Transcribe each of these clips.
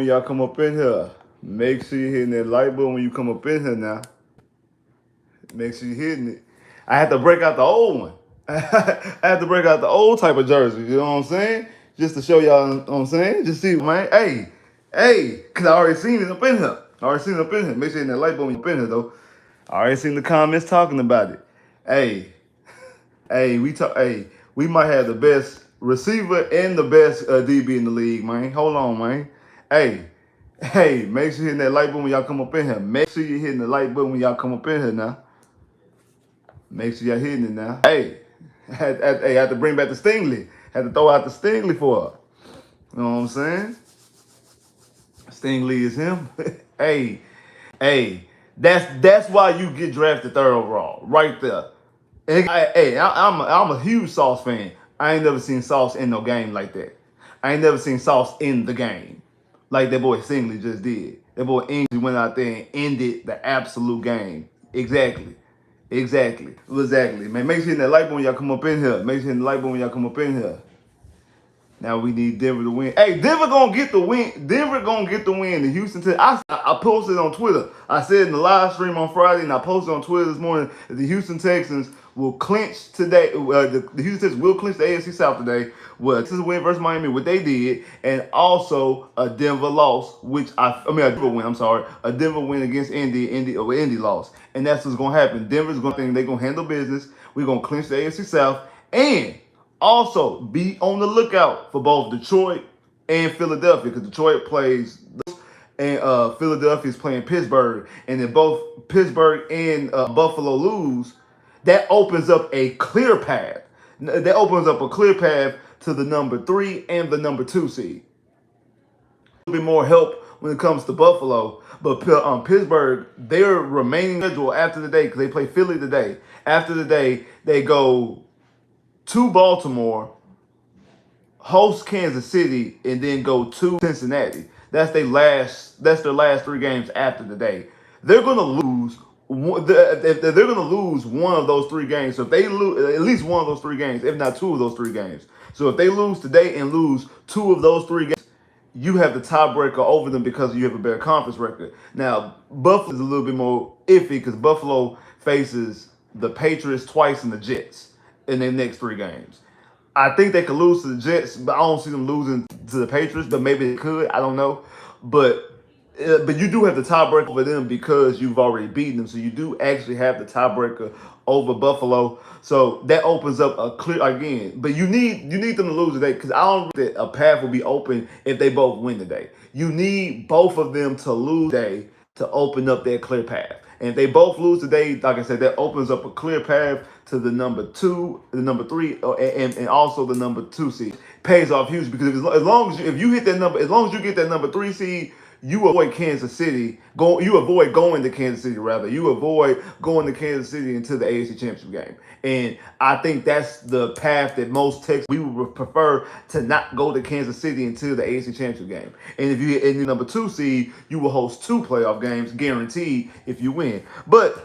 when y'all come up in here. Make sure you're hitting that like button when you come up in here now. Make sure you're hitting it. I had to break out the old one. I had to break out the old type of jersey, you know what I'm saying? Just to show y'all, you know what I'm saying? Just see, man. Hey, because I already seen it up in here. Make sure you're hitting that like button when you're up in here, though. I already seen the comments talking about it. Hey, we might have the best receiver and the best DB in the league, man. Hold on, man. Make sure you're hitting that like button when y'all come up in here. Make sure you're hitting the like button when y'all come up in here now. Make sure y'all hitting it now. I had to bring back the Stingley. Had to throw out the Stingley for her. You know what I'm saying? Stingley is him. That's why you get drafted 3rd overall, right there. And I'm a huge Sauce fan. I ain't never seen Sauce in no game like that. I ain't never seen Sauce in the game like that boy Stingley just did. That boy English went out there and ended the absolute game. Exactly. Man, make sure you hit that like button when y'all come up in here. Make sure you hit the like button when y'all come up in here. Now we need Denver to win. Hey, Denver gonna get the win. Denver gonna get the win. The Houston Texans. I posted on Twitter. I said in the live stream on Friday, and I posted on Twitter this morning that the Houston Texans will clinch today. The Houston Texans will clinch the AFC South today. Well, Texas win versus Miami, what they did, and also a Denver loss, a Denver win. I'm sorry, a Denver win against Indy loss, and that's what's gonna happen. Denver's gonna think they're gonna handle business. We're gonna clinch the AFC South, and also, be on the lookout for both Detroit and Philadelphia, because Detroit plays and Philadelphia is playing Pittsburgh, and if both Pittsburgh and Buffalo lose, that opens up a clear path. That opens up a clear path to the number 3 and the number 2 seed. A little bit more help when it comes to Buffalo, but Pittsburgh, their remaining schedule after the day, because they play Philly today. After the day, they go to Baltimore, host Kansas City, and then go to Cincinnati. That's their last 3 games after the day. They're gonna lose. They're gonna lose one of those 3 games. So if they lose at least one of those 3 games, if not 2 of those 3 games. So if they lose today and lose 2 of those 3 games, you have the tiebreaker over them because you have a better conference record. Now, Buffalo is a little bit more iffy because Buffalo faces the Patriots twice and the Jets in their next 3 games. I think they could lose to the Jets, but I don't see them losing to the Patriots, but maybe they could. I don't know. But you do have the tiebreaker over them because you've already beaten them. So you do actually have the tiebreaker over Buffalo. So that opens up a clear again. But you need them to lose today, because I don't think that a path will be open if they both win today. You need both of them to lose today to open up that clear path. And if they both lose today, like I said, that opens up a clear path to the number 2, the number 3, and also the number 2 seed. Pays off huge, because as long as you get that number 3 seed, you avoid Kansas City. You avoid going to Kansas City, rather. You avoid going to Kansas City into the AFC Championship game. And I think that's the path that most Texans, we would prefer to not go to Kansas City until the AFC Championship game. And if you in the number 2 seed, you will host 2 playoff games guaranteed if you win. But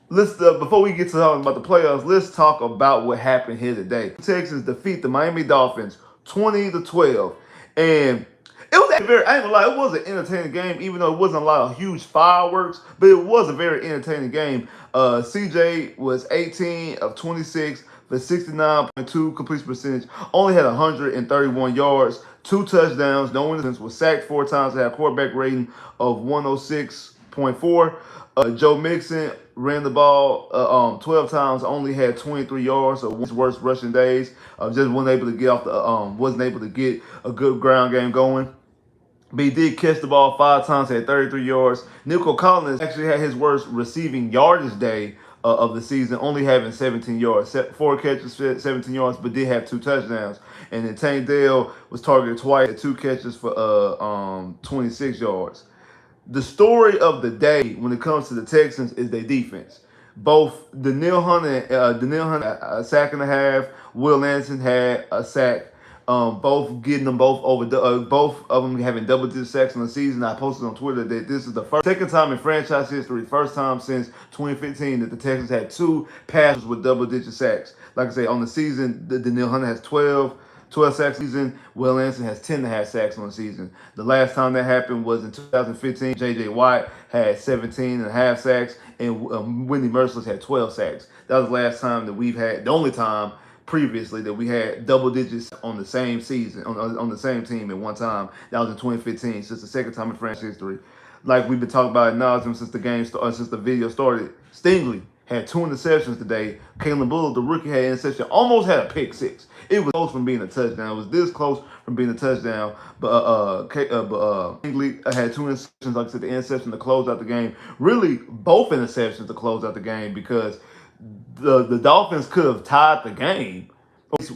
let's before we get to talking about the playoffs, let's talk about what happened here today. Texans defeat the Miami Dolphins 20-12, and it was I ain't gonna lie, it was an entertaining game, even though it wasn't a lot of huge fireworks, but it was a very entertaining game. CJ was 18 of 26 for 69.2 completion percentage, only had 131 yards, 2 touchdowns, no interceptions, was sacked 4 times, had a quarterback rating of 106.4. Joe Mixon ran the ball 12 times, only had 23 yards, so his worst rushing days. Just wasn't able to get a good ground game going. But he did catch the ball 5 times, had 33 yards. Nico Collins actually had his worst receiving yardage day of the season, only having 17 yards. 4 catches, 17 yards, but did have 2 touchdowns. And then Tank Dell was targeted twice, had 2 catches for 26 yards. The story of the day when it comes to the Texans is their defense. Both Danielle Hunter a sack and a half. Will Anderson had a sack. Both getting them both over both of them having double-digit sacks in the season. I posted on Twitter that this is the second time in franchise history, first time since 2015 that the Texans had 2 passers with double-digit sacks. Like I say, on the season, Danielle Hunter has 12. 12 sacks season. Will Anderson has 10.5 sacks on the season. The last time that happened was in 2015. J.J. Watt had 17.5 sacks, and Whitney Merciless had 12 sacks. That was the last time that we've had, the only time previously that we had double digits on the same season, on the same team at one time. That was in 2015. So it's the second time in franchise history. Like we've been talking about ad nauseum since the game started, since the video started. Stingley had 2 interceptions today. Kalen Bullock, the rookie, had an interception. Almost had a pick 6. It was close from being a touchdown. It was this close from being a touchdown. But Stingley had 2 interceptions. Like I said, the interception to close out the game. Really, both interceptions to close out the game because the Dolphins could have tied the game.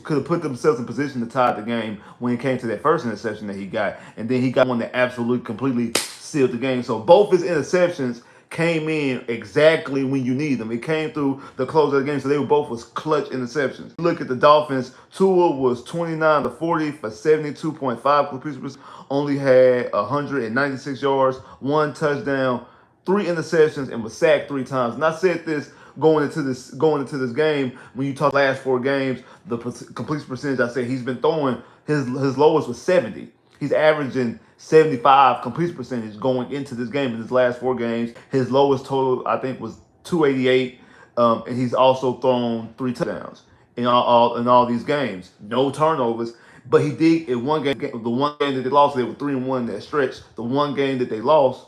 Could have put themselves in position to tie the game when it came to that first interception that he got. And then he got one that absolutely completely sealed the game. So both his interceptions came in exactly when you need them. It came through the close of the game, so they were both was clutch interceptions. Look at the Dolphins. Tua was 29 to 40 for 72.5 completion percentage. Only had 196 yards, 1 touchdown, 3 interceptions, and was sacked 3 times. And I said this going into this game, when you talk last 4 games, the completion percentage, I said he's been throwing, his lowest was 70. He's averaging 75 completion percentage going into this game. In his last 4 games, his lowest total, I think, was 288, and he's also thrown 3 touchdowns in all these games. No turnovers, but he did in one game. The one game that they lost, they were 3-1 that stretch. The one game that they lost,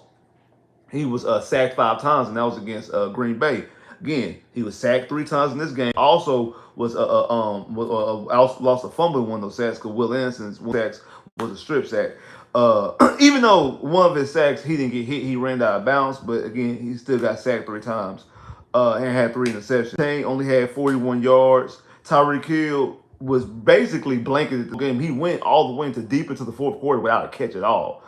he was sacked 5 times, and that was against Green Bay. Again, he was sacked 3 times in this game. Also was lost a fumble in one of those sacks because Will Anderson's sacks was a strip sack. Even though one of his sacks he didn't get hit, he ran out of bounds. But again, he still got sacked 3 times and had 3 interceptions. Tank only had 41 yards. Tyreek Hill was basically blanketed the game. He went all the way into deep into the 4th quarter without a catch at all.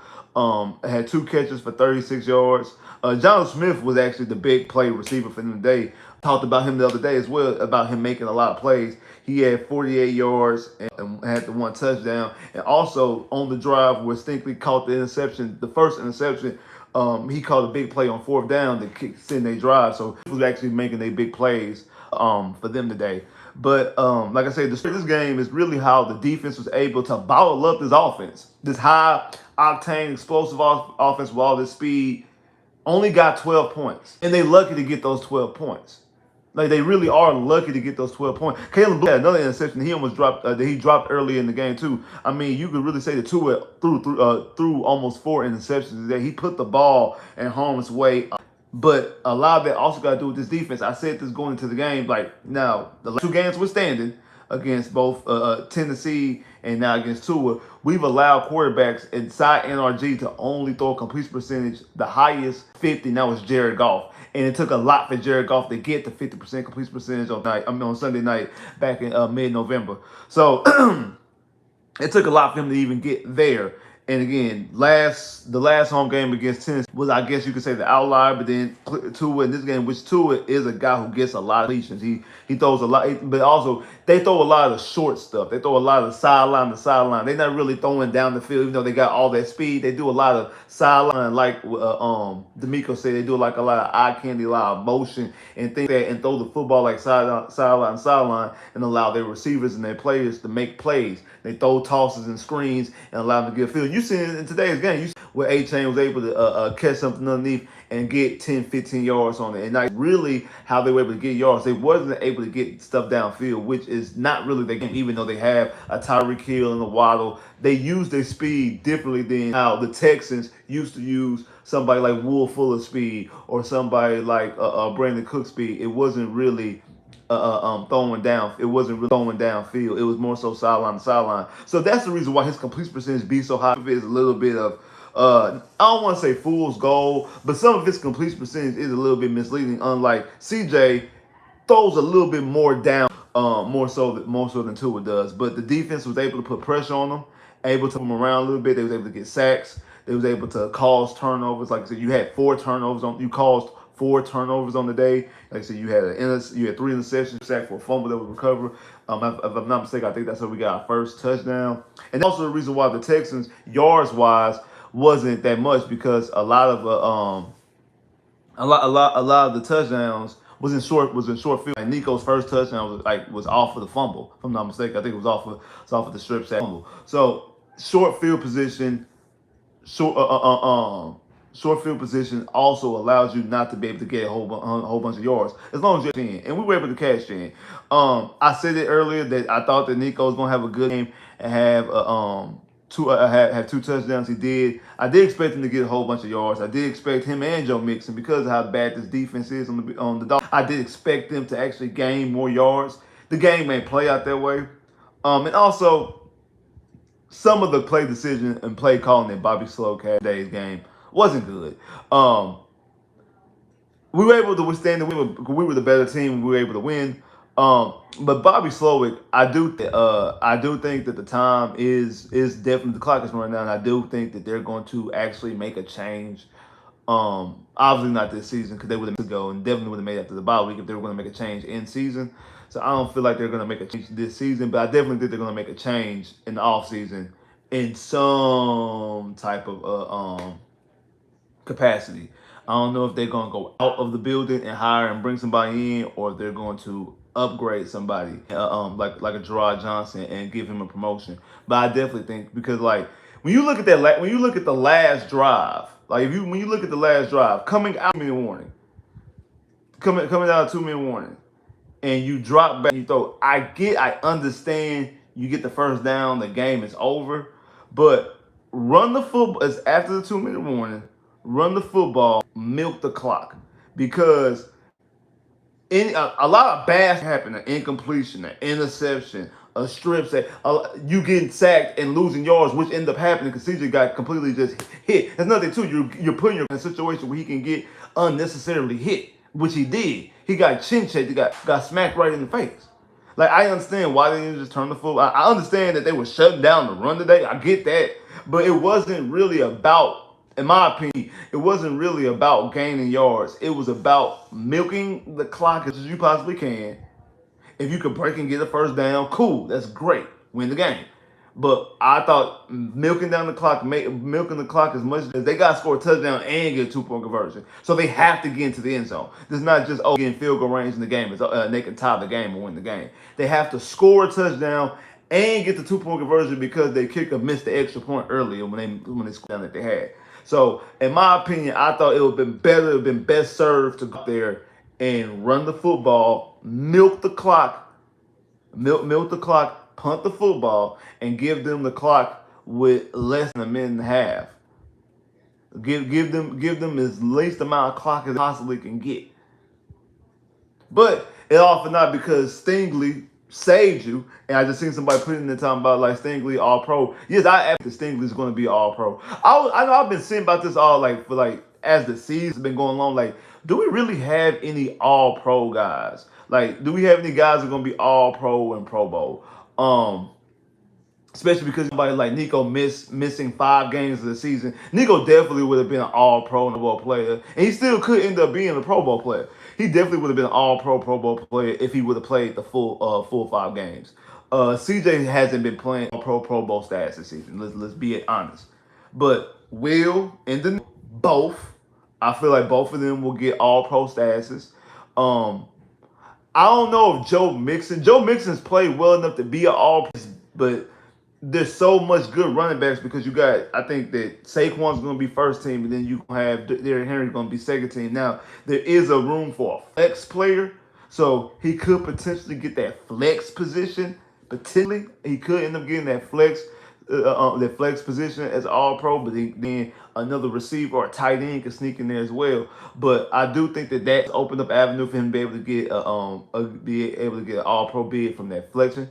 Had 2 catches for 36 yards. John Smith was actually the big play receiver for them today. Talked about him the other day as well, about him making a lot of plays. He had 48 yards and had the 1 touchdown. And also on the drive where Stingley caught the interception, the first interception, he called a big play on 4th down to send their drive. So he was actually making their big plays for them today. But like I said, this game is really how the defense was able to bottle up this offense. This high-octane, explosive offense with all this speed only got 12 points. And they lucky to get those 12 points. Like, they really are lucky to get those 12 points. Caleb Blue had another interception he almost dropped, that he dropped early in the game, too. I mean, you could really say that Tua threw almost 4 interceptions today. He put the ball in harm's way. But a lot of that also got to do with this defense. I said this going into the game. Like, now, the last 2 games we're standing against both Tennessee and now against Tua, we've allowed quarterbacks inside NRG to only throw a completion percentage, the highest 50, now it's Jared Goff. And it took a lot for Jared Goff to get the 50% completion percentage on Sunday night back in mid-November. So it took a lot for him to even get there. And again, the last home game against Tennessee was, I guess you could say, the outlier. But then Tua in this game, which Tua is a guy who gets a lot of completions. He throws a lot, but also they throw a lot of the short stuff. They throw a lot of sideline to sideline. They're not really throwing down the field, even though they got all that speed. They do a lot of sideline, like D'Amico said. They do like a lot of eye candy, a lot of motion and things like that, and throw the football like sideline, and allow their receivers and their players to make plays. They throw tosses and screens and allow them to get field. You see in today's game, you see where A-Chain was able to catch something underneath and get 10, 15 yards on it. And that's really how they were able to get yards. They wasn't able to get stuff downfield, which is not really their game, even though they have a Tyreek Hill and a Waddle. They use their speed differently than how the Texans used to use somebody like Will Fuller speed or somebody like Brandon Cook speed. It wasn't really throwing down. It wasn't really throwing downfield. It was more so sideline to sideline. So that's the reason why his completion percentage be so high. It's a little bit of I don't want to say fool's gold, but some of his completion percentage is a little bit misleading. Unlike CJ, throws a little bit more down, more so than Tua does. But the defense was able to put pressure on them, able to move around a little bit. They was able to get sacks. They was able to cause turnovers. Like I said, you had 4 turnovers on. You caused 4 turnovers on the day. Like I said, you had 3 interceptions, sack for a fumble that was recovered. If I'm not mistaken, I think that's how we got our first touchdown. And also the reason why the Texans, yards wise, wasn't that much, because a lot of the touchdowns was in short field. Like Nico's first touchdown was off of the fumble, if I'm not mistaken. I think it was off of the strip sack fumble. So short field position, short uh, uh, uh, um short field position also allows you not to be able to get a whole bunch of yards as long as you're in. And we were able to cash in. I said it earlier that I thought that Nico was gonna have a good game and have two touchdowns. He did. I did expect him to get a whole bunch of yards. I did expect him and Joe Mixon, because of how bad this defense is on the Dolphins. I did expect them to actually gain more yards. The game may play out that way. And also, some of the play decision and play calling that Bobby Slowik had today's game wasn't good. We were able to withstand it. We were the better team. We were able to win. But Bobby Slowik, I do think that the time is definitely, the clock is running down. I do think that they're going to actually make a change. Obviously not this season, because they would have go and definitely would have made it after the bye week if they were going to make a change in season. So I don't feel like they're going to make a change this season, but I definitely think they're going to make a change in the off season in some type of capacity. I don't know if they're going to go out of the building and hire and bring somebody in, or if they're going to upgrade somebody like a Gerard Johnson and give him a promotion. But I definitely think, because like when you look at when you look at the last drive, like when you look at the last drive coming out of 2-minute warning, coming out of 2-minute warning, and you drop back and you throw. I understand you get the first down, the game is over, but run the football. It's after the 2-minute warning. Run the football, milk the clock, because a lot of bad happen: an incompletion, an interception, a strip sack, you getting sacked and losing yards, which end up happening because CJ got completely just hit. There's nothing to you. You're putting your in a situation where he can get unnecessarily hit, which he did. He got chin checked. He got smacked right in the face. Like, I understand why they didn't just turn the football. I understand that they were shutting down the run today. I get that, but it wasn't really about. In my opinion, it wasn't really about gaining yards. It was about milking the clock as you possibly can. If you could break and get a first down, cool. That's great. Win the game. But I thought milking the clock as much as they got to score a touchdown and get a 2-point conversion. So they have to get into the end zone. It's not just, getting field goal range in the game. It's, they can tie the game or win the game. They have to score a touchdown and get the 2-point conversion, because they kicker missed the extra point earlier when they scored down that they had. So, in my opinion, I thought it would have been best served to go there and run the football, milk the clock, punt the football, and give them the clock with less than a minute and a half. Give them as least amount of clock as they possibly can get. But it all for naught, because Stingley saved you. And I just seen somebody putting in the time about like Stingley all pro. Yes, I think Stingley is going to be all pro. I know I've been saying about this all as the season's been going along. Like, do we really have any all pro guys? Like, do we have any guys that are going to be all pro and Pro Bowl? Especially because somebody like Nico missing 5 games of the season. Nico definitely would have been an all-pro and Pro Bowl player. And he still could end up being a Pro Bowl player. He definitely would have been an all-pro Pro Bowl player if he would have played the full 5 games. CJ hasn't been playing Pro Bowl stats this season. Let's be honest. But Will and the both, I feel like both of them will get all-pro statuses. I don't know if Joe Mixon's played well enough to be an all-pro, but there's so much good running backs, because you got, I think that Saquon's going to be first team, and then you have Derrick Henry going to be second team. Now, there is a room for a flex player, so he could potentially get that flex position. Potentially, he could end up getting that flex position as all-pro, but then another receiver or a tight end can sneak in there as well. But I do think that that's opened up avenue for him to be able to get an all-pro bid from that flexing.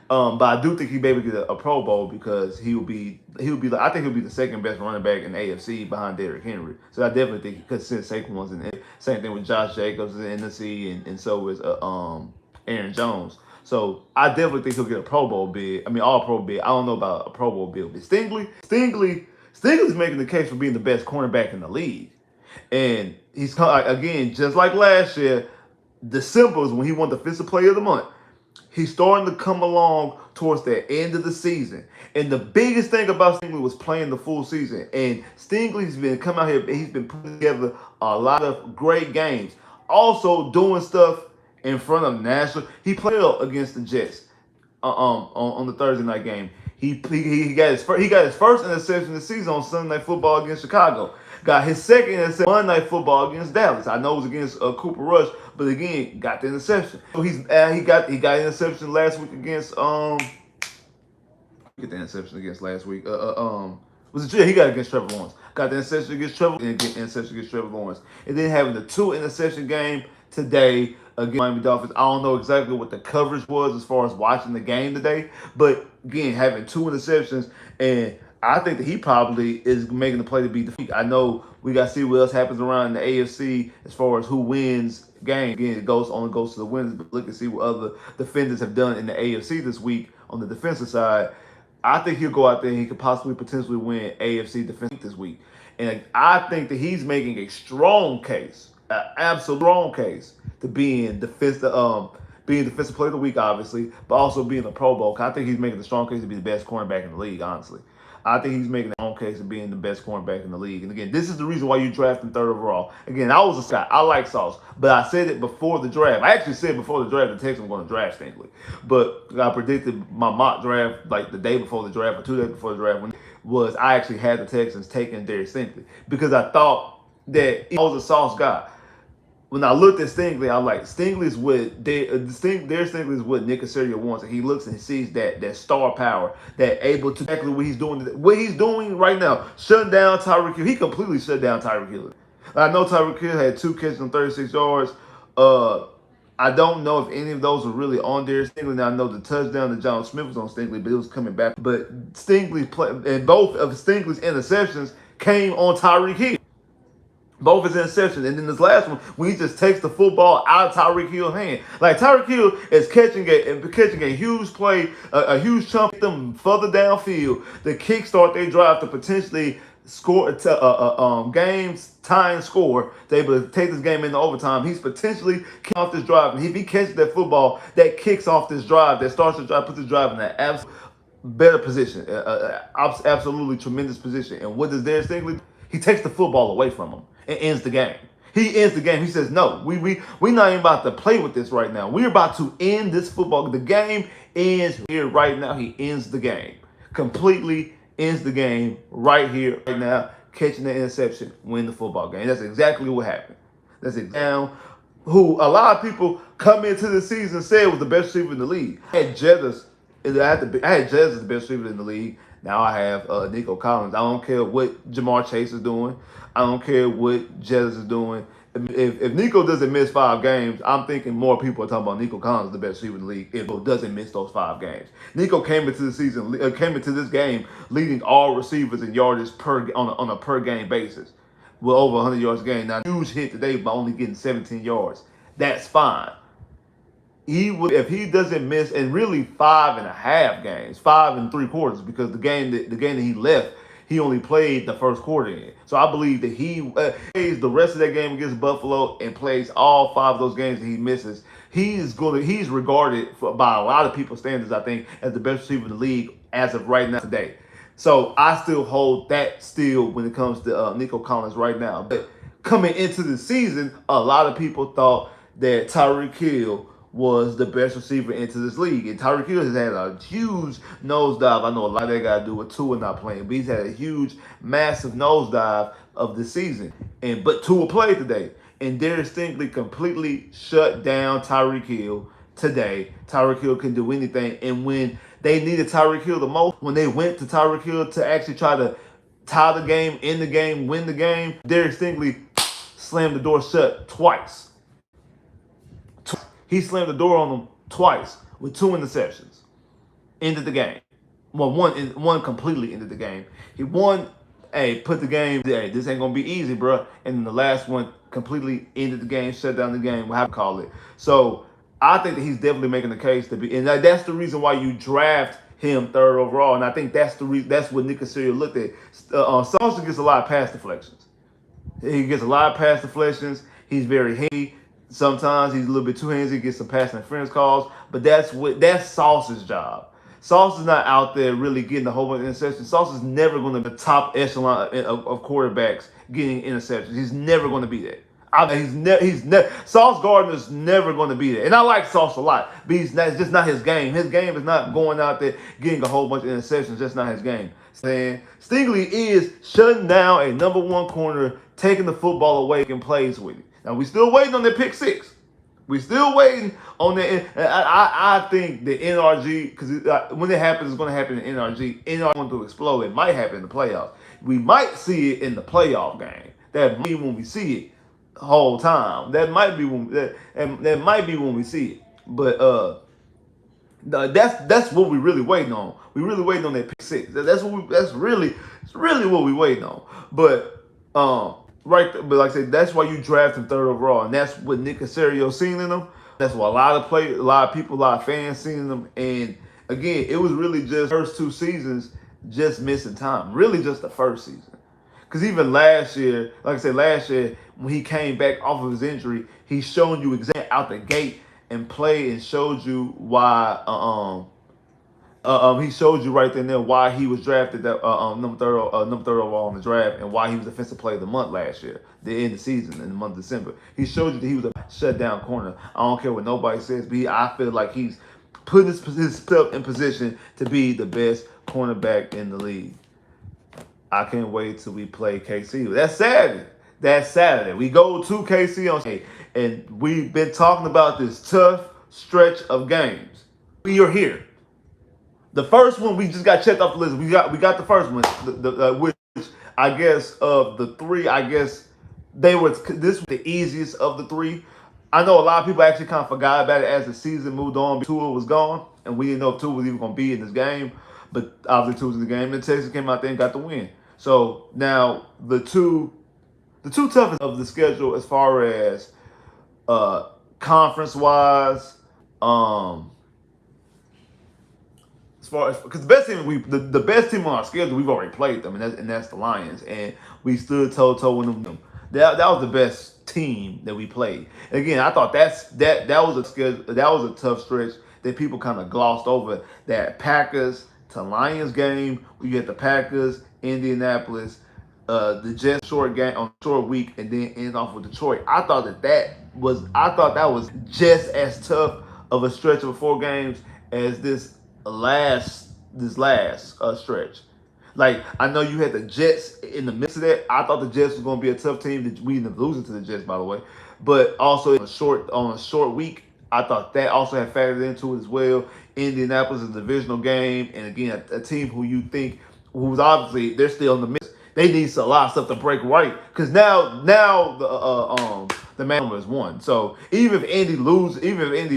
But I do think he'll be able to get a Pro Bowl, because he'll be I think he'll be the second best running back in the AFC behind Derrick Henry. So I definitely think, because since Saquon's in it, same thing with Josh Jacobs in the NFC, and so is Aaron Jones. So I definitely think he'll get a Pro Bowl bid. I mean, all Pro bid. I don't know about a Pro Bowl bid. But Stingley's making the case for being the best cornerback in the league, and he's again, just like last year, December is when he won Defensive Player of the Month. He's starting to come along towards the end of the season. And the biggest thing about Stingley was playing the full season. And Stingley's been coming out here, he's been putting together a lot of great games. also doing stuff in front of national. He played against the Jets on the Thursday night game. He got his first interception of the season on Sunday Night Football against Chicago. Got his second interception Monday Night Football against Dallas. I know it was against Cooper Rush, but again, got the interception. So he got interception last week against get the interception against last week. Was it? Yeah, he got it against Trevor Lawrence. Got the interception against Trevor and get interception against Trevor Lawrence. And then having the 2 interception game today against Miami Dolphins. I don't know exactly what the coverage was as far as watching the game today, but again, having 2 interceptions, and I think that he probably is making the play to beat the defeat. I know we got to see what else happens around in the AFC as far as who wins game. Again, it only goes to the winners, but look and see what other defenders have done in the AFC this week on the defensive side. I think he'll go out there and he could potentially win AFC defense this week. And I think that he's making a strong case, an absolute strong case to being defensive player of the week, obviously, but also being a Pro Bowl. I think he's making a strong case to be the best cornerback in the league, honestly. I think he's making a strong case of being the best cornerback in the league. And again, this is the reason why you draft him 3rd overall. Again, I was a Scott. I like Sauce, but I said it before the draft. I actually said before the draft the Texans were going to draft Stingley. But I predicted my mock draft like the day before the draft or 2 days before the draft I actually had the Texans taking Derek Stingley because I thought that he was a Sauce guy. When I looked at Stingley, I'm like, Stingley is what Stingley is what Nick Casario wants, and he looks and he sees that star power, that able to exactly what he's doing right now, shutting down Tyreek Hill. He completely shut down Tyreek Hill. I know Tyreek Hill had 2 catches on 36 yards. I don't know if any of those were really on Derek Stingley. Now I know the touchdown to John Smith was on Stingley, but it was coming back. But and both of Stingley's interceptions came on Tyreek Hill. Both his interceptions, and then this last one, when he just takes the football out of Tyreek Hill's hand. Like Tyreek Hill is catching a huge play, a huge chunk them further downfield to kickstart their drive to potentially score games tying score. They're able to take this game into overtime. He's potentially kicking off this drive, and if he catches that football, that kicks off this drive, that starts the drive, puts the drive in an absolute better position, absolutely tremendous position. And what does Derek Stingley do? He takes the football away from him and ends the game. He ends the game. He says, no, we're not even about to play with this right now. We're about to end this football. The game ends here right now. He ends the game. Completely ends the game right here, right now, catching the interception, win the football game. That's exactly what happened. That's exactly who a lot of people come into the season said was the best receiver in the league. I had Jettas as the best receiver in the league. Now I have Nico Collins. I don't care what Jamar Chase is doing. I don't care what Jettas is doing. If Nico doesn't miss 5 games, I'm thinking more people are talking about Nico Collins, the best receiver in the league, if he doesn't miss those 5 games. Nico came into this game leading all receivers in yardage on a per game basis, with over 100 yards a game. Now, huge hit today by only getting 17 yards. That's fine. If he doesn't miss, and really 5.5 games, 5 3/4, because the game that he left, he only played the first quarter in. So I believe that he plays the rest of that game against Buffalo and plays all 5 of those games that he misses. He's regarded by a lot of people's standards, I think, as the best receiver in the league as of right now today. So I still hold that when it comes to Nico Collins right now. But coming into the season, a lot of people thought that Tyreek Hill was the best receiver into this league. And Tyreek Hill has had a huge nosedive. I know a lot of that got to do with Tua not playing, but he's had a huge, massive nosedive of the season. But Tua played today. And Derek Stingley completely shut down Tyreek Hill today. Tyreek Hill can do anything. And when they needed Tyreek Hill the most, when they went to Tyreek Hill to actually try to tie the game, end the game, win the game, Derek Stingley slammed the door shut twice. He slammed the door on them twice with 2 interceptions. Ended the game. Well, one completely ended the game. He put the game, this ain't going to be easy, bro. And then the last one completely ended the game, shut down the game, whatever you call it. So I think that he's definitely making the case to be, and that's the reason why you draft him 3rd overall. And I think that's what Nick Casario looked at. Sauce gets a lot of pass deflections. He gets a lot of pass deflections. He's very handy. Sometimes he's a little bit too handsy, gets some pass interference calls, but that's Sauce's job. Sauce is not out there really getting a whole bunch of interceptions. Sauce is never going to be the top echelon of quarterbacks getting interceptions. He's never going to be that. Sauce Gardner's never going to be there. And I like Sauce a lot, but it's just not his game. His game is not going out there getting a whole bunch of interceptions. Just not his game. Saying Stingley is shutting down a number one corner, taking the football away and plays with it. Now we still waiting on that pick six. We still waiting on that. I think the NRG, because when it happens, it's going to happen in NRG. NRG going to explode. It might happen in the playoffs. We might see it in the playoff game. That might be when we see it the whole time. That might be when that might be when we see it. But that's what we really waiting on. We really waiting on that pick six. That's really what we waiting on. But but like I said, that's why you draft him third overall, and that's what Nick Casario seen in him. That's what a lot of people, a lot of fans seen in him. And again, it was really just first two seasons just missing time. Really, just the first season. Because even last year, like I said, when he came back off of his injury, he showed you exactly out the gate and played and showed you why. He showed you right there why he was drafted that number third overall in the draft and why he was defensive player of the month last year, the end of the season in the month of December. He showed you that he was a shutdown corner. I don't care what nobody says, but I feel like he's put himself in position to be the best cornerback in the league. I can't wait till we play KC. That's Saturday. We go to KC on Saturday, and we've been talking about this tough stretch of games. We are here. The first one we just got checked off the list. We got the first one, which I guess of the three, I guess this was the easiest of the three. I know a lot of people actually kind of forgot about it as the season moved on. Tua was gone, and we didn't know if Tua was even going to be in this game. But obviously Tua was in the game, and Texas came out there and got the win. So now the two toughest of the schedule as far as conference wise, as far as because the best team on our schedule, we've already played them, and that's the Lions, and we stood toe to toe with them. That was the best team that we played. And again, I thought that was a tough stretch that people kind of glossed over. That Packers to Lions game, we get the Packers, Indianapolis, the Jets short game on short week, and then end off with Detroit. I thought that was just as tough of a stretch of 4 games as this last stretch. Like, I know you had the Jets in the midst of that. I thought the Jets was going to be a tough team. We ended up losing to the Jets, by the way. But also on a short week, I thought that also had factored into it as well. Indianapolis is a divisional game, and again, a team who's obviously they're still in the midst. They need a lot of stuff to break right because now the man number is 1. So even if Indy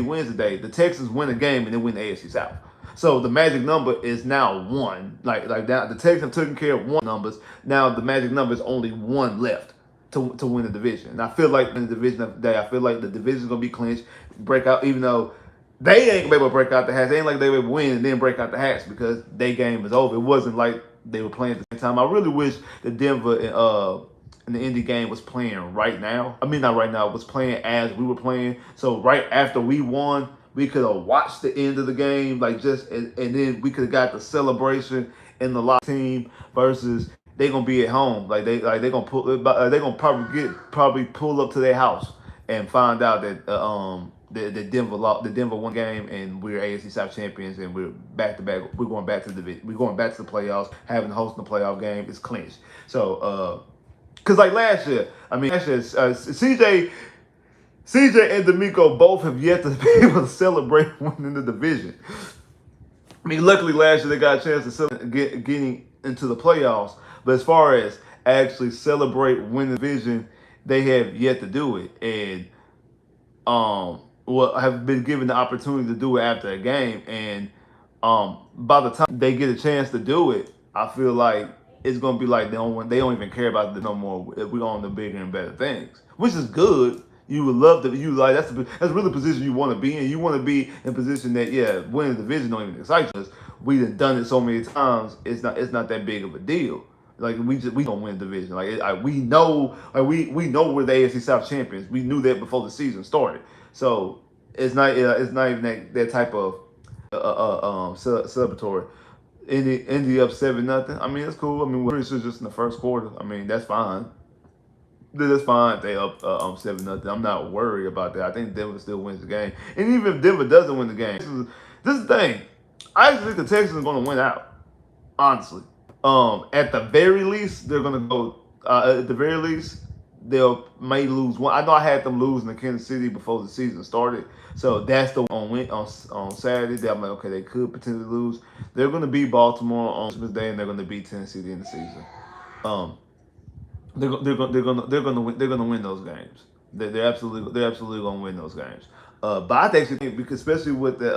wins today, the Texans win a game and they win the AFC South. So the magic number is now 1. Like that, the Texans have taken care of 1 numbers. Now the magic number is only 1 left to win the division. And I feel like in the division of the day, I feel like the division is gonna be clinched, break out, even though they ain't gonna be able to break out the hats. They ain't like they would win and then break out the hats because their game is over. It wasn't like they were playing at the same time. I really wish the Denver and the Indy game was playing right now. I mean, not right now. It was playing as we were playing. So right after we won, we could have watched the end of the game, and then we could have got the celebration in the lock team versus they gonna be at home. They gonna probably pull up to their house and find out that the Denver won game and we're AFC South champions and we're back to back. We're going back to the playoffs, hosting the playoff game. It's clinched. So because like last year, CJ and D'Amico both have yet to be able to celebrate winning the division. I mean, luckily last year they got a chance to celebrate getting into the playoffs, but as far as actually celebrate winning the division, they have yet to do it. And have been given the opportunity to do it after a game, and by the time they get a chance to do it, I feel like it's gonna be like they don't even care about it no more. We're on the bigger and better things, which is good. You would love to. That's really the position you want to be in. You want to be in a position that winning the division don't even excite us. We've done it so many times. It's not that big of a deal. Like we don't win the division. We know we're the AFC South champions. We knew that before the season started. So it's not even that type of celebratory. Indy up 7-0. I mean, it's cool. I mean, we're just in the first quarter. I mean, that's fine. That's fine. They up 7-0. I'm not worried about that. I think Denver still wins the game. And even if Denver doesn't win the game, this is the thing. I actually think the Texans are going to win out. Honestly, at the very least, they're going to go. At the very least, they'll may lose one. I know I had them losing to Kansas City before the season started, so that's the on Saturday. That I'm like, okay, they could potentially lose. They're going to beat Baltimore on Christmas Day, and they're going to beat Tennessee at the end of the season. They're gonna win those games. They're absolutely gonna win those games. But I actually think, because especially with the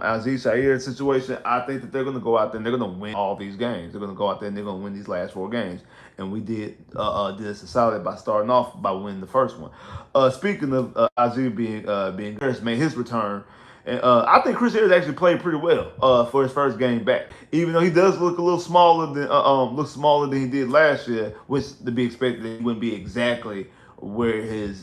Aziz Shair situation, I think that they're gonna go out there and they're gonna win all these games. They're gonna go out there and they're gonna win these last 4 games. And we did us a solid by starting off by winning the first one. Speaking of Aziz being cursed, made his return. And I think Chris Harris actually played pretty well for his first game back, even though he does look a little smaller than he did last year, which to be expected. That he wouldn't be exactly where he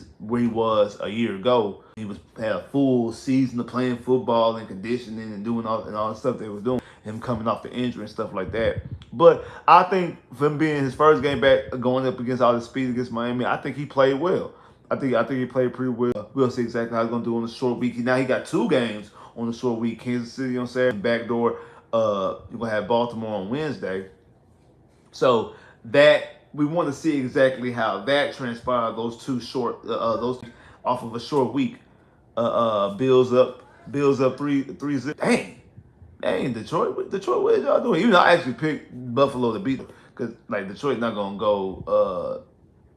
was a year ago. He had a full season of playing football and conditioning and doing all the stuff they were doing. Him coming off the injury and stuff like that. But I think for him being his first game back, going up against all the speed against Miami, I think he played well. I think he played pretty well. We'll see exactly how he's gonna do on the short week. Now he got 2 games on the short week. Kansas City on Saturday, backdoor. You're gonna have Baltimore on Wednesday. So that we want to see exactly how that transpired. Those 2 short, those off of a short week, builds up 3-0. Dang, Detroit, what y'all doing? Even though I actually picked Buffalo to beat them, because like Detroit's not gonna go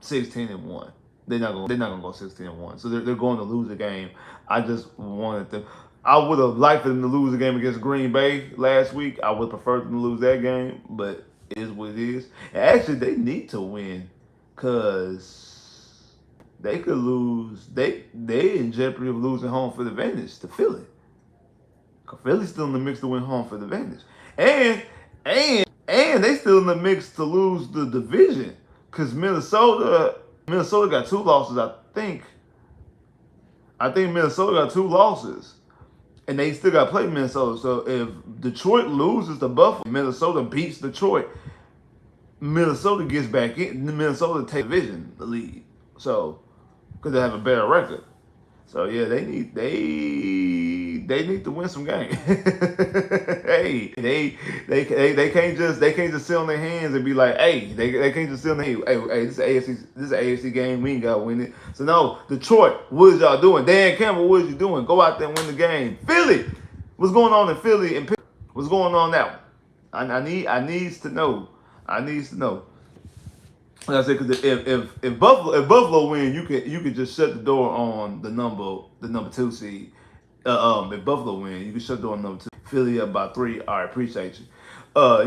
16-1. They're not gonna go 16-1. So they're going to lose a game. I just wanted them. I would have liked them to lose a game against Green Bay last week. I would prefer them to lose that game, but it is what it is. And actually, they need to win, because they could lose. They in jeopardy of losing home for the advantage to Philly. Cause Philly's still in the mix to win home for the advantage, and they still in the mix to lose the division, because Minnesota got 2 losses. I think Minnesota got 2 losses, and they still got to play Minnesota. So if Detroit loses to Buffalo, Minnesota beats Detroit, Minnesota gets back in. Minnesota takes the division, the lead. So because they have a better record. So yeah, they need to win some games. Hey, they can't just sit on their hands and be like, hey, they can't just sit on their hands. Hey, this is an AFC game. We ain't gotta win it. So no, Detroit, what is y'all doing? Dan Campbell, what is you doing? Go out there and win the game. Philly, what's going on in Philly and Pittsburgh? What's going on now? I needs to know. Like I said, because if Buffalo win, you could just shut the door on the number 2 seed. If Buffalo win, you can shut the door on number 2. Philly up by 3. All right, appreciate you.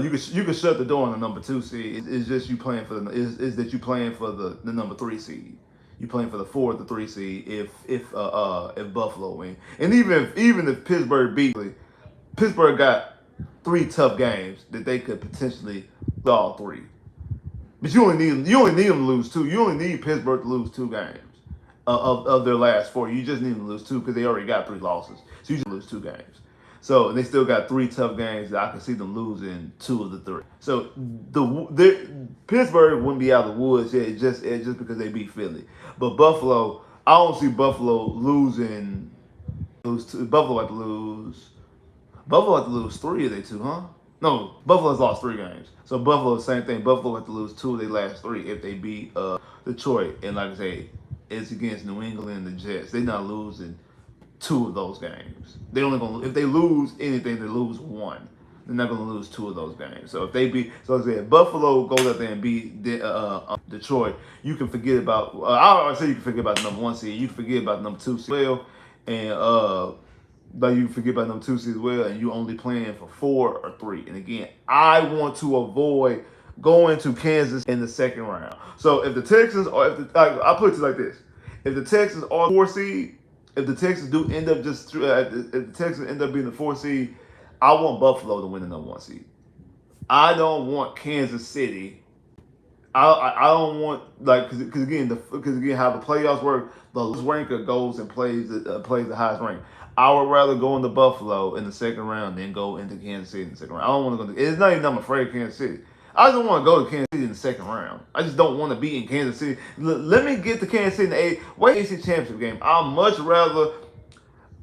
You can shut the door on the number 2 seed. It's just you playing for is that you playing for the number 3 seed. You playing for the 4 or the 3 seed if Buffalo win, and even if Pittsburgh beat, Pittsburgh got 3 tough games that they could potentially lose all 3. But you only need them to lose 2. You only need Pittsburgh to lose 2 games of their last 4. You just need them to lose 2 because they already got 3 losses. So you just lose 2 games. So they still got 3 tough games that I can see them losing 2 of the 3. So Pittsburgh wouldn't be out of the woods yet, just because they beat Philly. But Buffalo, I don't see Buffalo losing. Buffalo have to lose 3 of their 2, huh? No, Buffalo's lost 3 games. So Buffalo, same thing. Buffalo have to lose 2 of their last 3 if they beat Detroit. And like I say, it's against New England and the Jets. They're not losing 2 of those games. They only gonna, if they lose anything, they lose 1. They're not gonna lose 2 of those games. So if they beat, so like I said, Buffalo goes out there and beat Detroit, you can forget about. I always say you can forget about the number 1 seed. You can forget about the number 2 seed as well, and but you forget about number 2 seed as well, and you only playing for 4 or 3. And again, I want to avoid going to Kansas in the second round. So if the Texans or I put it like this: if the Texans are 4 seed, if the Texans do end up if the Texans end up being the 4 seed, I want Buffalo to win the number 1 seed. I don't want Kansas City. I don't want because again how the playoffs work, the lowest ranker goes and plays the highest rank. I would rather go into Buffalo in the second round than go into Kansas City in the second round. I don't want to go. It's not even I'm afraid of Kansas City. I just don't want to go to Kansas City in the second round. I just don't want to be in Kansas City. Let me get to Kansas City in the AFC Championship game. I'd much rather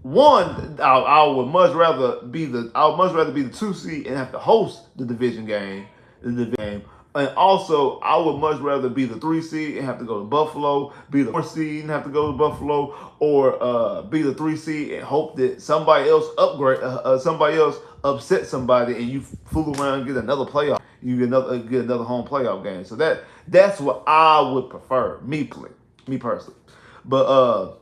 I would much rather be the 2 seed and have to host the division game. And also, I would much rather be the 3 seed and have to go to Buffalo, be the 4 seed and have to go to Buffalo, or be the 3 seed and hope that somebody else upset somebody and you fool around and get another playoff. You get another home playoff game. So that's what I would prefer, me personally. But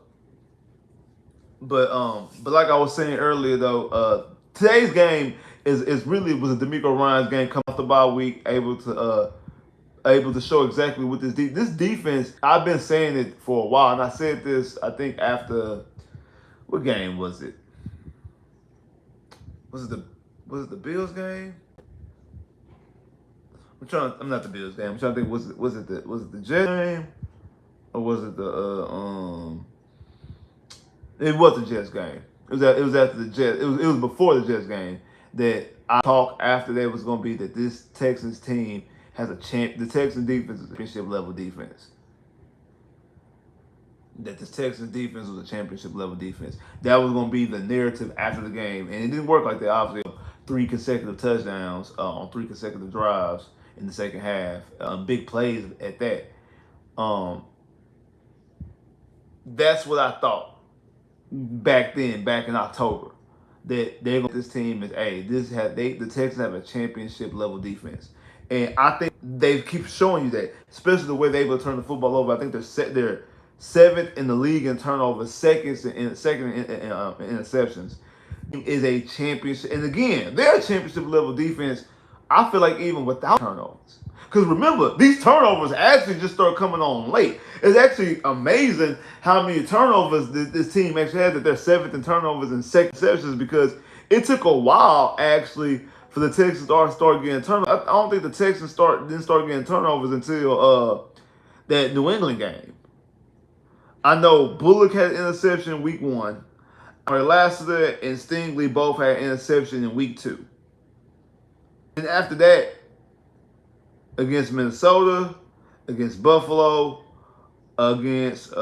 like I was saying earlier though, today's game was a D'Amico Ryans game coming off the bye week, able to show exactly what this defense. I've been saying it for a while, and I said this I think after what game was it? Was it the Bills game? I'm not the Bills game. I'm trying to think. Was it the Jets game, or was it the It was the Jets game. It was after the Jets. It was before the Jets game that I talked after that was going to be that this Texans team has the Texans defense is a championship level defense. That this Texans defense was a championship level defense. That was going to be the narrative after the game, and it didn't work like that. Obviously, 3 consecutive touchdowns on 3 consecutive drives in the second half, big plays at that. That's what I thought back in October, that this team is the Texans have a championship level defense, and I think they keep showing you that, especially the way they're able to turn the football over. I think they're 7th in the league in turnovers, second in interceptions. Is a championship, and again, they're a championship level defense. I feel like even without turnovers. Because remember, these turnovers actually just start coming on late. It's actually amazing how many turnovers this team actually had, that they're 7th in turnovers and 2nd interceptions, because it took a while actually for the Texans to start getting turnovers. I don't think the Texans didn't start getting turnovers until that New England game. I know Bullock had an interception in week 1. Lassiter and Stingley both had an interception in week 2. And after that, against Minnesota, against Buffalo, against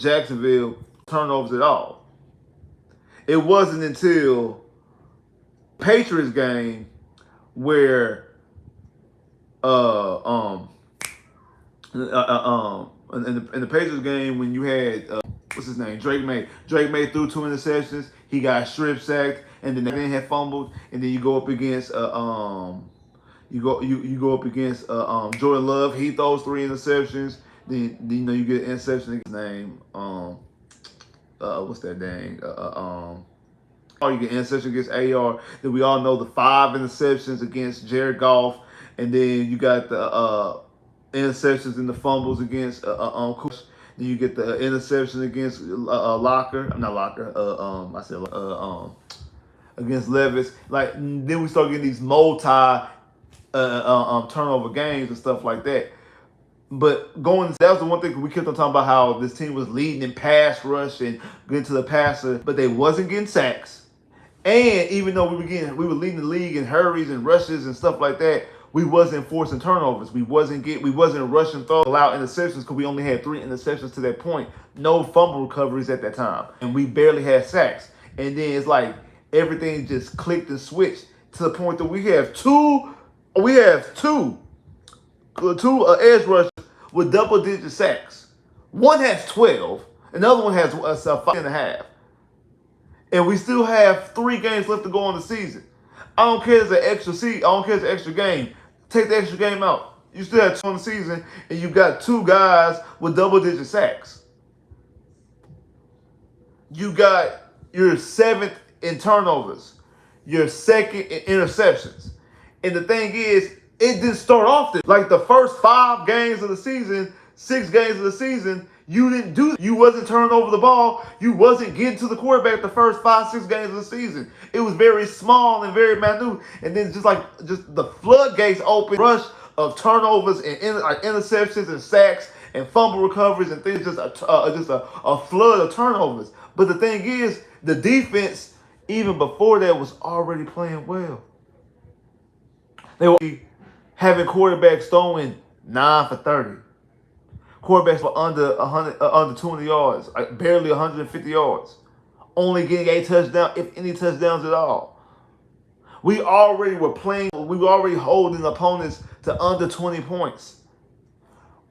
Jacksonville, turnovers at all. It wasn't until Patriots game where in the Patriots game when you had what's his name, Drake May threw 2 interceptions. He got strip sacked, and then they had fumbled, and then you go up against You go up against Jordan Love. He throws 3 interceptions. Then you get an interception against his name. What's that dang? Or you get an interception against AR. Then we all know the 5 interceptions against Jared Goff, and then you got the interceptions and the fumbles against Coach. Then you get the interception against Locker. I'm not Locker. I said against Levis. Like, then we start getting these turnover games and stuff like that. But that was the one thing we kept on talking about, how this team was leading in pass rush and getting to the passer, but they wasn't getting sacks. And even though we were leading the league in hurries and rushes and stuff like that, we wasn't forcing turnovers. We wasn't rushing throws, allow interceptions, because we only had 3 interceptions to that point. No fumble recoveries at that time, and we barely had sacks. And then it's like everything just clicked and switched to the point that we have two edge rushers with double-digit sacks. One has 12, another one has 5.5. And we still have 3 games left to go on the season. I don't care if it's an extra season. I don't care if it's an extra game. Take the extra game out. You still have 2 on the season, and you got 2 guys with double-digit sacks. You got your 7th in turnovers, your 2nd in interceptions. And the thing is, it didn't start off this. Like the first 5 games of the season, 6 games of the season, you didn't do that. You wasn't turning over the ball. You wasn't getting to the quarterback the first 5, 6 games of the season. It was very small and very minute. And then just the floodgates open, rush of turnovers and interceptions and sacks and fumble recoveries and things, just a flood of turnovers. But the thing is, the defense, even before that, was already playing well. They were having quarterbacks throwing 9 for 30. Quarterbacks for under 100, under 200 yards, barely 150 yards. Only getting a touchdown, if any touchdowns at all. We already were holding opponents to under 20 points.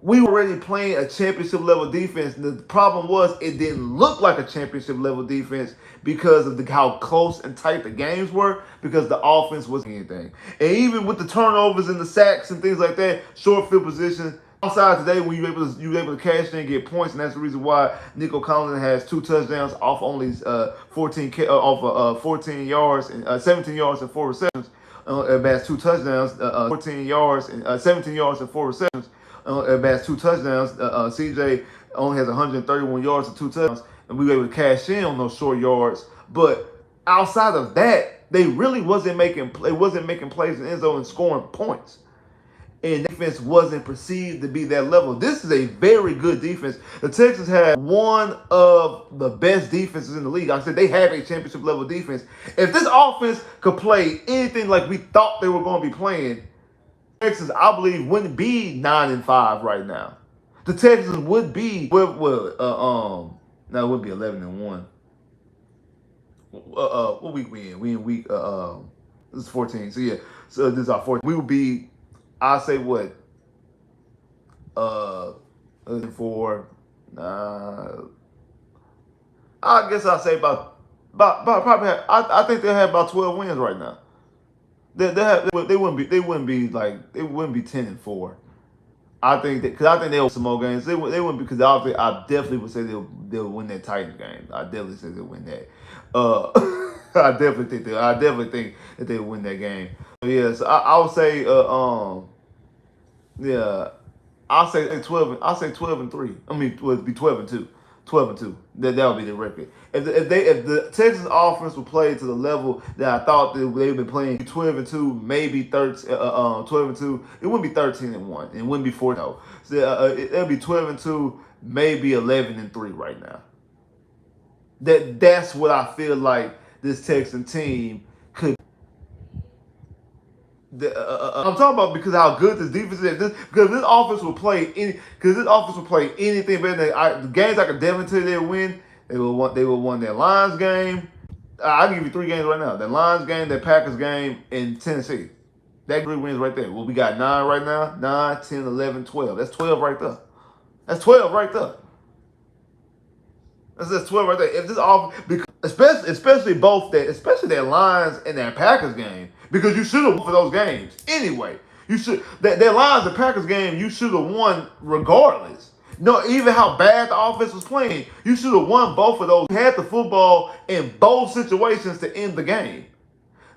We were already playing a championship level defense. The problem was it didn't look like a championship level defense because of how close and tight the games were, because the offense wasn't anything. And even with the turnovers and the sacks and things like that, short field position, outside today when you were able to cash in and get points, and that's the reason why Nico Collins has 2 touchdowns off only 14 yards and 17 yards and 4 receptions. Has 2 touchdowns, 14 yards and 17 yards and 4 receptions. Has 2 touchdowns. CJ only has 131 yards and 2 touchdowns, and we were able to cash in on those short yards. But outside of that, they really wasn't making plays in the end zone and scoring points. And the defense wasn't perceived to be that level. This is a very good defense. The Texans have one of the best defenses in the league. Like I said, they have a championship level defense. If this offense could play anything like we thought they were going to be playing, Texans, I believe, wouldn't be 9-5 right now. The Texans would be no, it would be 11-1. What week we in? We in week this is 14. So yeah, so this is our 14. We would be, I say what? 4. I guess I'll say about probably. I think they have about 12 wins right now. They wouldn't be 10-4. I think that, because I think they'll win some more games. They wouldn't, because obviously I definitely would say they'll win that Titans game. I definitely say they'll win that. I definitely think that they'll win that game. Yeah, so I would say yeah, I'll say 12. I'll say 12-3. I mean, it would be 12-2. 12-2. That would be the record. If the Texas offense would play to the level that I thought they've been playing, 12-2, maybe 12-2. It wouldn't be 13-1. It wouldn't be 4-0. So it'll be 12-2, maybe 11-3 right now. That's what I feel like this Texan team could. I'm talking about because how good this defense is. Because this offense will play anything better than the games I could definitely tell you they'll win. They will won their Lions game. I'll give you 3 games right now. The Lions game, the Packers game, and Tennessee. That 3 wins right there. Well, we got 9 right now. 9, 10, 11, 12. That's 12 right there. That's 12 right there. That's 12 right there. If this offense, especially that Lions and that Packers game, because you should have won for those games anyway. You should that Lions and Packers game, you should have won regardless. No, even how bad the offense was playing, you should have won both of those. You had the football in both situations to end the game.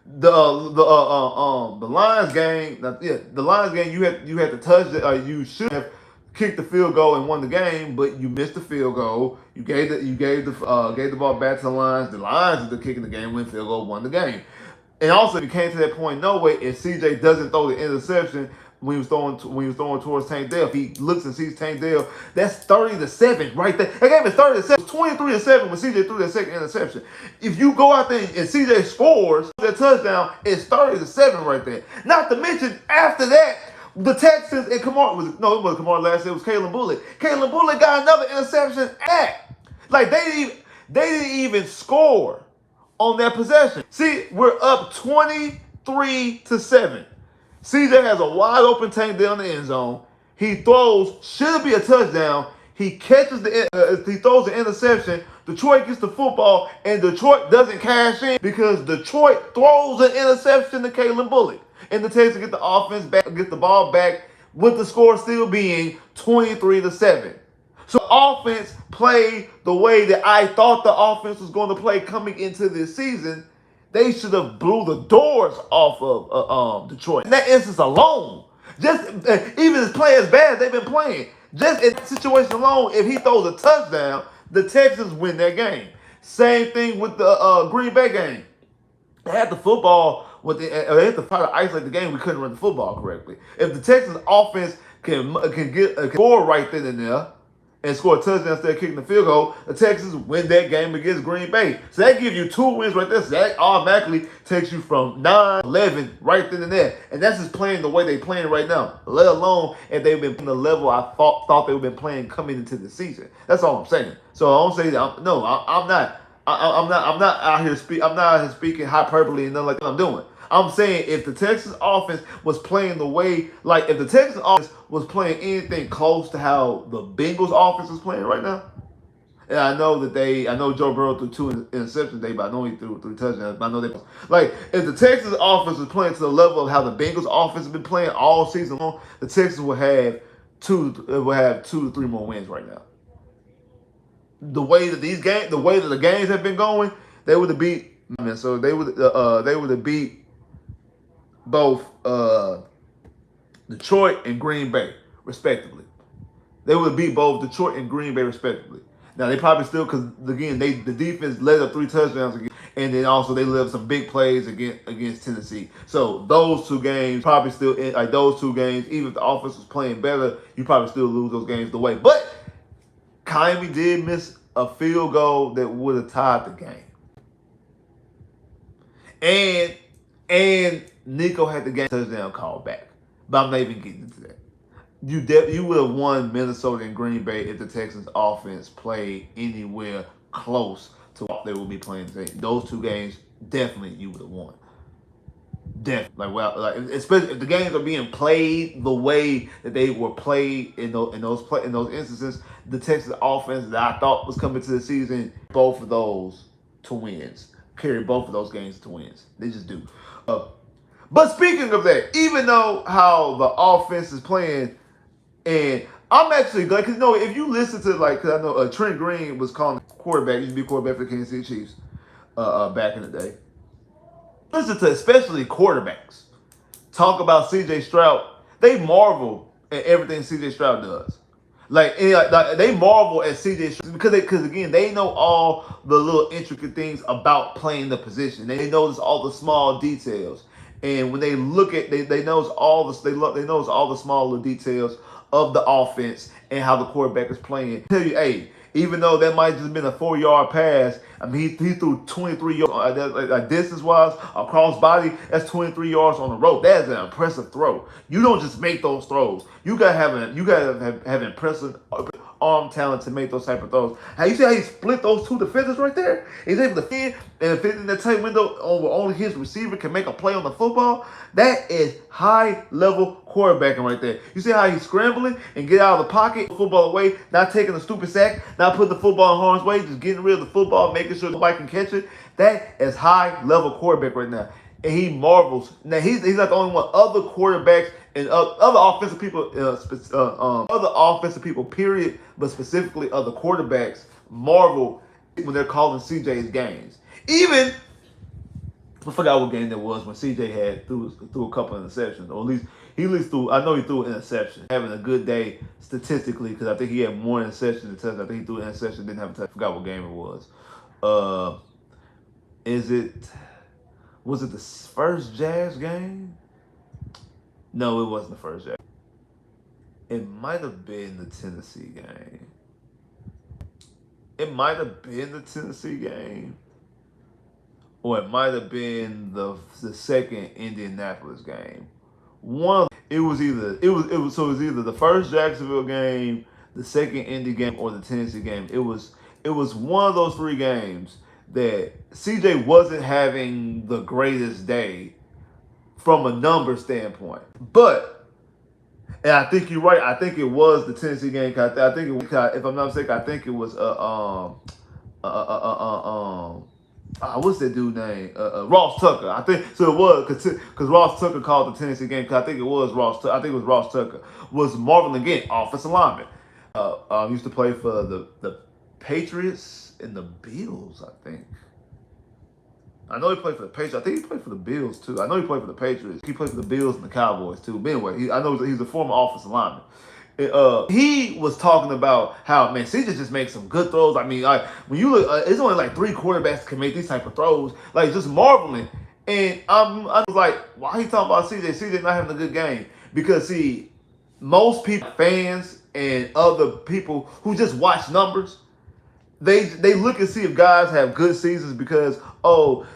The Lions game, the Lions game, you had to touch it. You should have kicked the field goal and won the game, but you missed the field goal. You gave the ball back to the Lions. The Lions did the kicking the game, win field goal, won the game. And also, if you came to that point, no way, if CJ doesn't throw the interception when he was throwing towards Tank Dell, if he looks and sees Tank Dell, that's 30-7 right there. That game is 30-7. It's 23-7 when CJ threw that second interception. If you go out there and CJ scores that touchdown, it's 30-7 right there. Not to mention, after that, the Texans and it wasn't Kamar last year, it was Kalen Bullock. Kalen Bullock got another interception like they didn't even score on that possession. See, we're up 23-7. CJ has a wide open Tank down the end zone. He throws, should be a touchdown. He catches he throws the interception. Detroit gets the football, and Detroit doesn't cash in because Detroit throws an interception to Kalen Bullock. And the Texans get the offense back, get the ball back, with the score still being 23-7. So offense played the way that I thought the offense was going to play coming into this season. They should have blew the doors off of Detroit. In that instance alone, just even as playing as bad as they've been playing, just in that situation alone, if he throws a touchdown, the Texans win that game. Same thing with the Green Bay game. They had the football. They had to try to isolate the game. We couldn't run the football correctly. If the Texans offense can get a score right then and there, and score a touchdown instead of kicking the field goal, the Texans win that game against Green Bay. So that gives you 2 wins right there. So that automatically takes you from 9-11 right then and there. And that's just playing the way they're playing right now. Let alone if they've been playing the level I thought they would have been playing coming into the season. That's all I'm saying. So I don't say that. I'm not. I'm not out here speaking hyperbole and nothing like that. I'm doing. I'm saying if the Texans offense was playing the way, like if the Texans offense was playing anything close to how the Bengals offense is playing right now, and I know Joe Burrow threw 2 interceptions today, but I know he threw 3 touchdowns. But I know if the Texans offense was playing to the level of how the Bengals offense has been playing all season long, the Texans will have 2 to 3 more wins right now. The way that the games have been going, they would have beat. So they would have beat both Detroit and Green Bay, respectively. They would beat both Detroit and Green Bay, respectively. Now, they probably still, because, again, the defense led up 3 touchdowns again, and then also they led up some big plays against Tennessee. So those 2 games probably still, those 2 games, even if the offense was playing better, you probably still lose those games the way. But Kyrie did miss a field goal that would have tied the game. And Nico had the game touchdown call back. But I'm not even getting into that. You would have won Minnesota and Green Bay if the Texans offense played anywhere close to what they would be playing today. Those 2 games, definitely you would have won. Definitely. Especially if the games are being played the way that they were played in those instances, the Texas offense that I thought was coming to the season, both of those to wins. Carry both of those games to wins. They just do. But speaking of that, even though how the offense is playing, and I'm actually glad, because if you listen to because I know Trent Green was calling quarterback, used to be quarterback for the Kansas City Chiefs back in the day. Listen to especially quarterbacks talk about C.J. Stroud. They marvel at everything C.J. Stroud does. They marvel at C.J. Stroud because again, they know all the little intricate things about playing the position. They notice all the small details, and when they look at, they notice all the small little details of the offense and how the quarterback is playing. I tell you, hey. Even though that might just have been a 4-yard pass, I mean, he threw 23 yards distance-wise, across body. That's 23 yards on the road. That is an impressive throw. You don't just make those throws. You gotta have impressive arm talent to make those type of throws. You see how he split those 2 defenders right there? He's able to fit in that tight window where only his receiver can make a play on the football. That is high-level quarterbacking right there. You see how he's scrambling and get out of the pocket, football away, not taking a stupid sack, not putting the football in harm's way, just getting rid of the football, making sure nobody can catch it. That is high-level quarterback right now. And he marvels. Now, he's not the only one. Other quarterbacks and other offensive people, period, but specifically other quarterbacks marvel when they're calling CJ's games. Even, I forgot what game that was when CJ had threw a couple of interceptions, or at least threw. I know he threw an interception. Having a good day statistically, because I think he had more interceptions than touchdowns. I think he threw an interception, didn't have a touchdown. I forgot what game it was. Was it the first Jazz game? No, it wasn't the first Jazz. It might have been the Tennessee game. Or it might have been the second Indianapolis game. It was either the first Jacksonville game, the second Indy game, or the Tennessee game. It was one of those 3 games that CJ wasn't having the greatest day from a number standpoint. But, and I think you're right, I think it was the Tennessee game. I think if I'm not mistaken, I think it was what's that dude's name? Ross Tucker. I think so. It was because Ross Tucker called the Tennessee game. Cause I think it was Ross Tucker was marveling again, offensive lineman. Used to play for the Patriots and the Bills. I think. I know he played for the Patriots. I think he played for the Bills too. I know he played for the Patriots. He played for the Bills and the Cowboys too. But anyway, I know he's a former offensive lineman. He was talking about how, CJ just makes some good throws. I mean, when you look, it's only like 3 quarterbacks can make these type of throws. Like, just marveling. And I was like, why are you talking about CJ? CJ not having a good game. Because, see, most people, fans, and other people who just watch numbers, they look and see if guys have good seasons because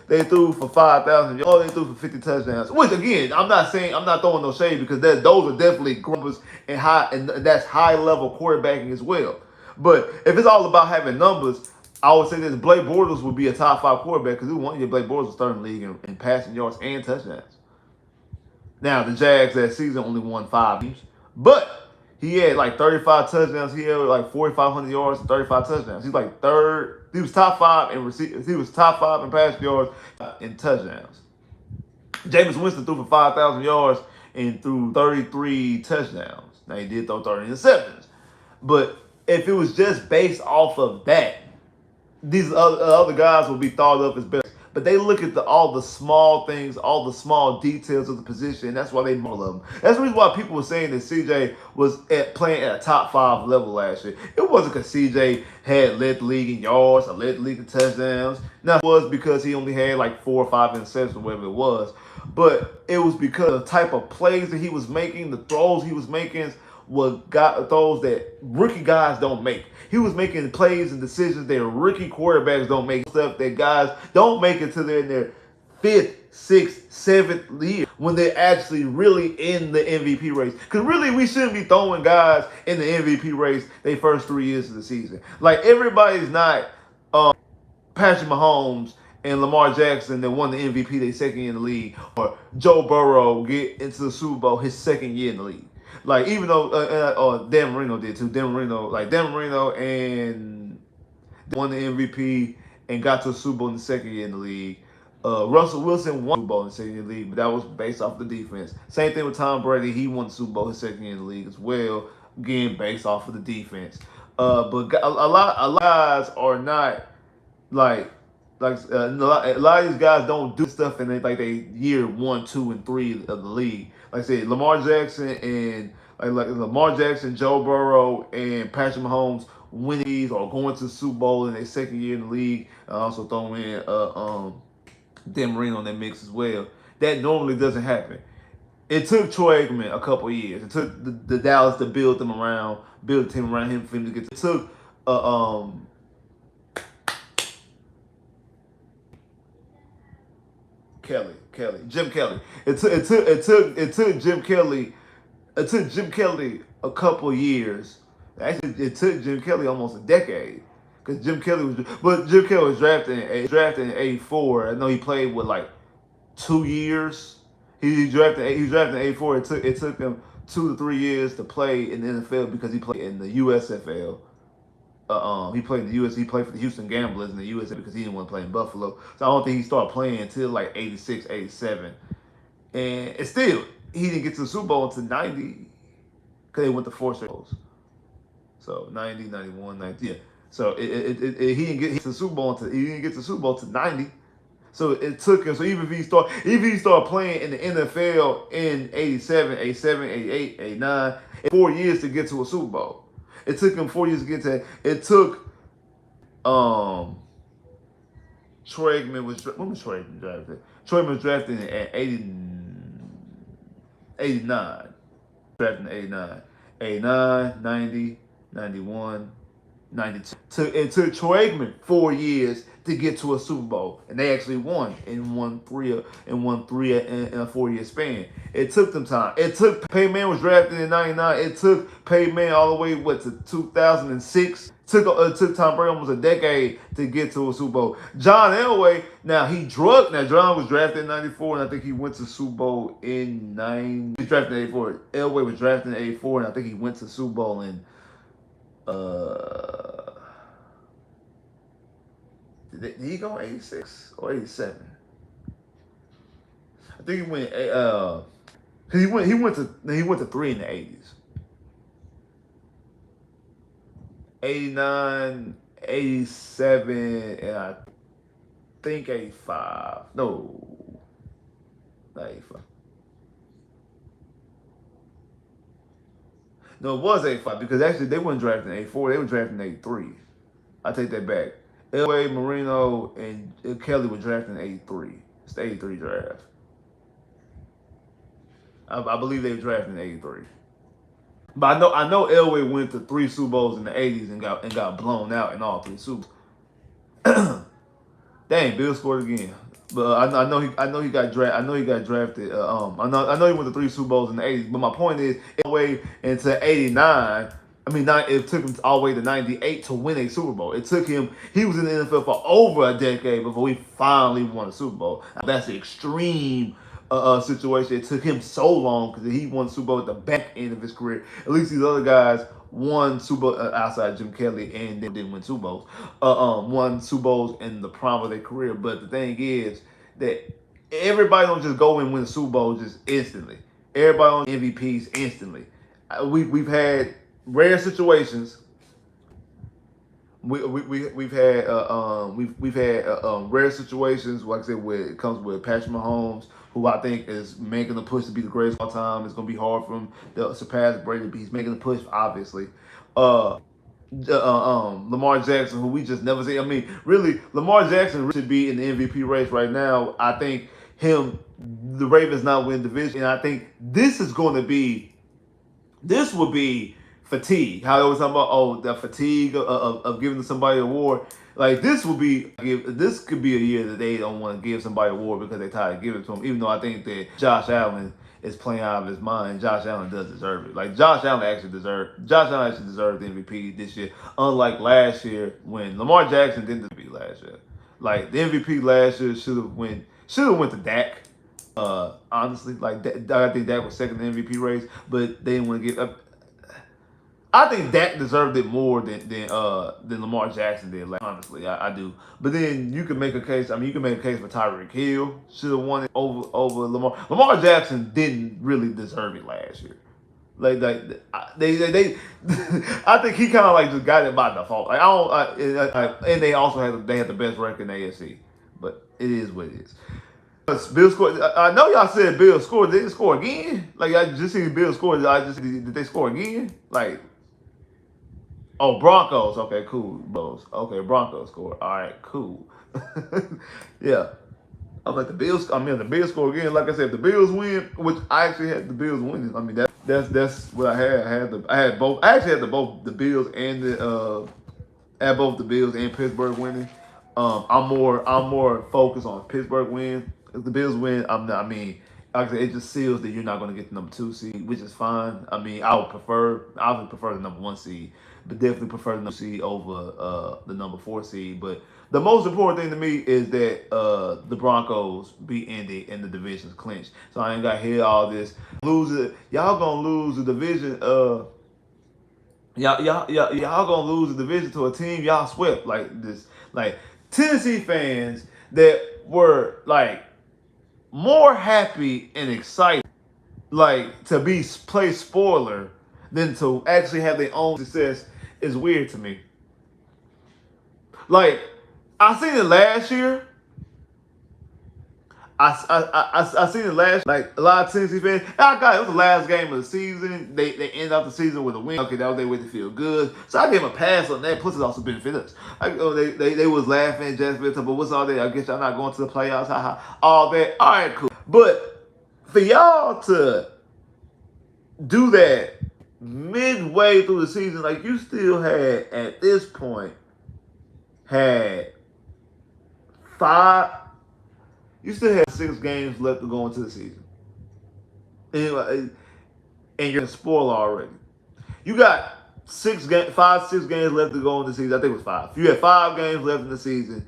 they threw for 5,000, they threw for 50 touchdowns. Which again, I'm not throwing no shade because those are definitely numbers and that's high level quarterbacking as well. But if it's all about having numbers, I would say that Blake Bortles would be a top 5 quarterback because Blake Bortles was third in the league in passing yards and touchdowns. Now the Jags that season only won 5 games, but he had like 35 touchdowns. He had like 4,500 yards and 35 touchdowns. He's like third. He was top 5 in receivers. He was top 5 in passing yards and touchdowns. Jameis Winston threw for 5,000 yards and threw 33 touchdowns. Now he did throw 30 interceptions, but if it was just based off of that, these other guys will be thought of as better. But they look at all the small things, all the small details of the position, and that's why they all of them. That's the reason why people were saying that CJ was playing at a top 5 level last year. It wasn't because CJ had led the league in yards or led the league in touchdowns. No, it was because he only had like 4 or 5 interceptions, whatever it was. But it was because of the type of plays that he was making, the throws he was making, throws that rookie guys don't make. He was making plays and decisions that rookie quarterbacks don't make, stuff that guys don't make until they're in their 5th, 6th, 7th year when they're actually really in the MVP race. Because really, we shouldn't be throwing guys in the MVP race their first 3 years of the season. Like, everybody's not Patrick Mahomes and Lamar Jackson that won the MVP their second year in the league, or Joe Burrow get into the Super Bowl his second year in the league. Like, even though Dan Marino did too. Dan Marino and won the MVP and got to a Super Bowl in the second year in the league. Russell Wilson won the Super Bowl in the second year in the league, but that was based off the defense. Same thing with Tom Brady. He won the Super Bowl his second year in the league as well, again based off of the defense. But a lot of guys are not a lot of these guys don't do stuff in they year 1, 2, and 3 of the league. Like I said, Lamar Jackson, Joe Burrow, and Patrick Mahomes winning these or going to the Super Bowl in their second year in the league. Also throwing in Dan Marino in that mix as well. That normally doesn't happen. It took Troy Aikman a couple years. It took the Dallas to build the team around him for him to get. It took Jim Kelly. It took Jim Kelly. It took Jim Kelly a couple years. Actually, it took Jim Kelly almost a decade because Jim Kelly was drafted in '84. I know he played with like 2 years. He drafted in '84. It took him 2 to 3 years to play in the NFL because he played in the USFL. He played in the US. He played for the Houston Gamblers in the US because he didn't want to play in Buffalo. So I don't think he started playing until like 86, 87. And still, he didn't get to the Super Bowl until 90 because they went to 4 Super Bowls. So 90, 91, 90. Yeah. So he didn't get to the Super Bowl until 90. So it took him. So even if he started playing in the NFL in 87, 88, 89, 4 years to get to a Super Bowl. It took him 4 years to get to it. It took Troy Aikman when was Troy Aikman drafted? Troy Aikman was drafted in 89. Drafted in 89. 89, 90, 91, 92. It took Troy Aikman 4 years to get to a Super Bowl, and they actually won and won three in a 4 year span. It took them time. It took Peyton Manning was drafted in '99. It took Peyton Manning all the way to 2006. It took Tom Brady almost a decade to get to a Super Bowl. John Elway, John was drafted in '94, and I think he went to Super Bowl in '9. He was drafted in '84. Elway was drafted in '84, and I think he went to Super Bowl in Did he go 86 or 87? I think he went. He went to 3 in the 80s. 89, 87, and I think 85. No, not 85. No, it was 85 because actually they weren't drafted in 84. They were drafted in 83. I take that back. Elway, Marino, and Kelly were drafted in '83. It's the '83 draft. I believe they were drafted in '83. But I know Elway went to 3 Super Bowls in the '80s and got blown out in all 3 Super Bowls. Dang, Bill scored again. But I know he got drafted. I know he got drafted. I know he went to 3 Super Bowls in the '80s. But my point is, way into '89. I mean, it took him all the way to '98 to win a Super Bowl. It took him. He was in the NFL for over a decade before he finally won a Super Bowl. Now, that's an extreme situation. It took him so long because he won Super Bowl at the back end of his career. At least these other guys won Super Bowl outside Jim Kelly and then didn't win Super Bowls. Won Super Bowls in the prime of their career. But the thing is that everybody don't just go and win the Super Bowl just instantly. Everybody on MVPs instantly. We've had rare situations. We've had rare situations. Like I said, where it comes with Patrick Mahomes, who I think is making the push to be the greatest of all time. It's gonna be hard for him to surpass Brady, but he's making the push, obviously. Lamar Jackson, who we just never see. I mean, really, Lamar Jackson should be in the MVP race right now. I think the Ravens not win division, and I think this will be fatigue. How they always talk about the fatigue of giving somebody an award. Like this could be a year that they don't want to give somebody an award because they tired of giving it to him. Even though I think that Josh Allen is playing out of his mind. Josh Allen does deserve it. Like Josh Allen actually deserved the MVP this year. Unlike last year when Lamar Jackson didn't MVP last year. Like the MVP last year should have went to Dak. Honestly, like I think Dak was second in the MVP race, but they didn't want to give. I think Dak deserved it more than Lamar Jackson did. Like honestly, I do. But then you can make a case. I mean, you can make a case for Tyreek Hill should have won it over Lamar. Lamar Jackson didn't really deserve it last year. Like they I think he kind of like just got it by default. Like and they also had the best record in the AFC. But it is what it is. Bill scored. I know y'all said Bill scored. Did they score again? Like I just seen Bill score. Did they score again? Like. Oh, Broncos. Okay, cool. Okay, Broncos score. All right, cool. Yeah. I'm like the Bills. I mean, the Bills score again. Like I said, if the Bills win, which I actually had the Bills winning. I mean, that's what I had. I had both. I actually had both the Bills and both the Bills and Pittsburgh winning. I'm more focused on Pittsburgh win. If the Bills win, I'm not. I mean, like I said, it just seals that you're not going to get the number 2 seed, which is fine. I mean, I would prefer the number 1 seed, but definitely prefer the number seed over the number 4 seed. But the most important thing to me is that the Broncos beat Indy in the division's clinch. So I ain't got to hear all this. Y'all gonna lose the division. Y'all gonna lose the division to a team y'all swept like this. Like Tennessee fans that were like more happy and excited, like to play spoiler than to actually have their own success is weird to me. Like I seen it last year. I seen it last, like a lot of Tennessee fans. It was the last game of the season. They ended up the season with a win. Okay, that was their way to feel good. So I gave them a pass on that. Plus, it also benefited us. They was laughing at Jacksonville, but what's all that? I guess y'all not going to the playoffs. All that. All right, cool. But for y'all to do that midway through the season, like you still had at this point had you still have 6 games left to go into the season. And you're spoiled already. You got 6 games left to go in the season. I think it was 5. You had 5 games left in the season,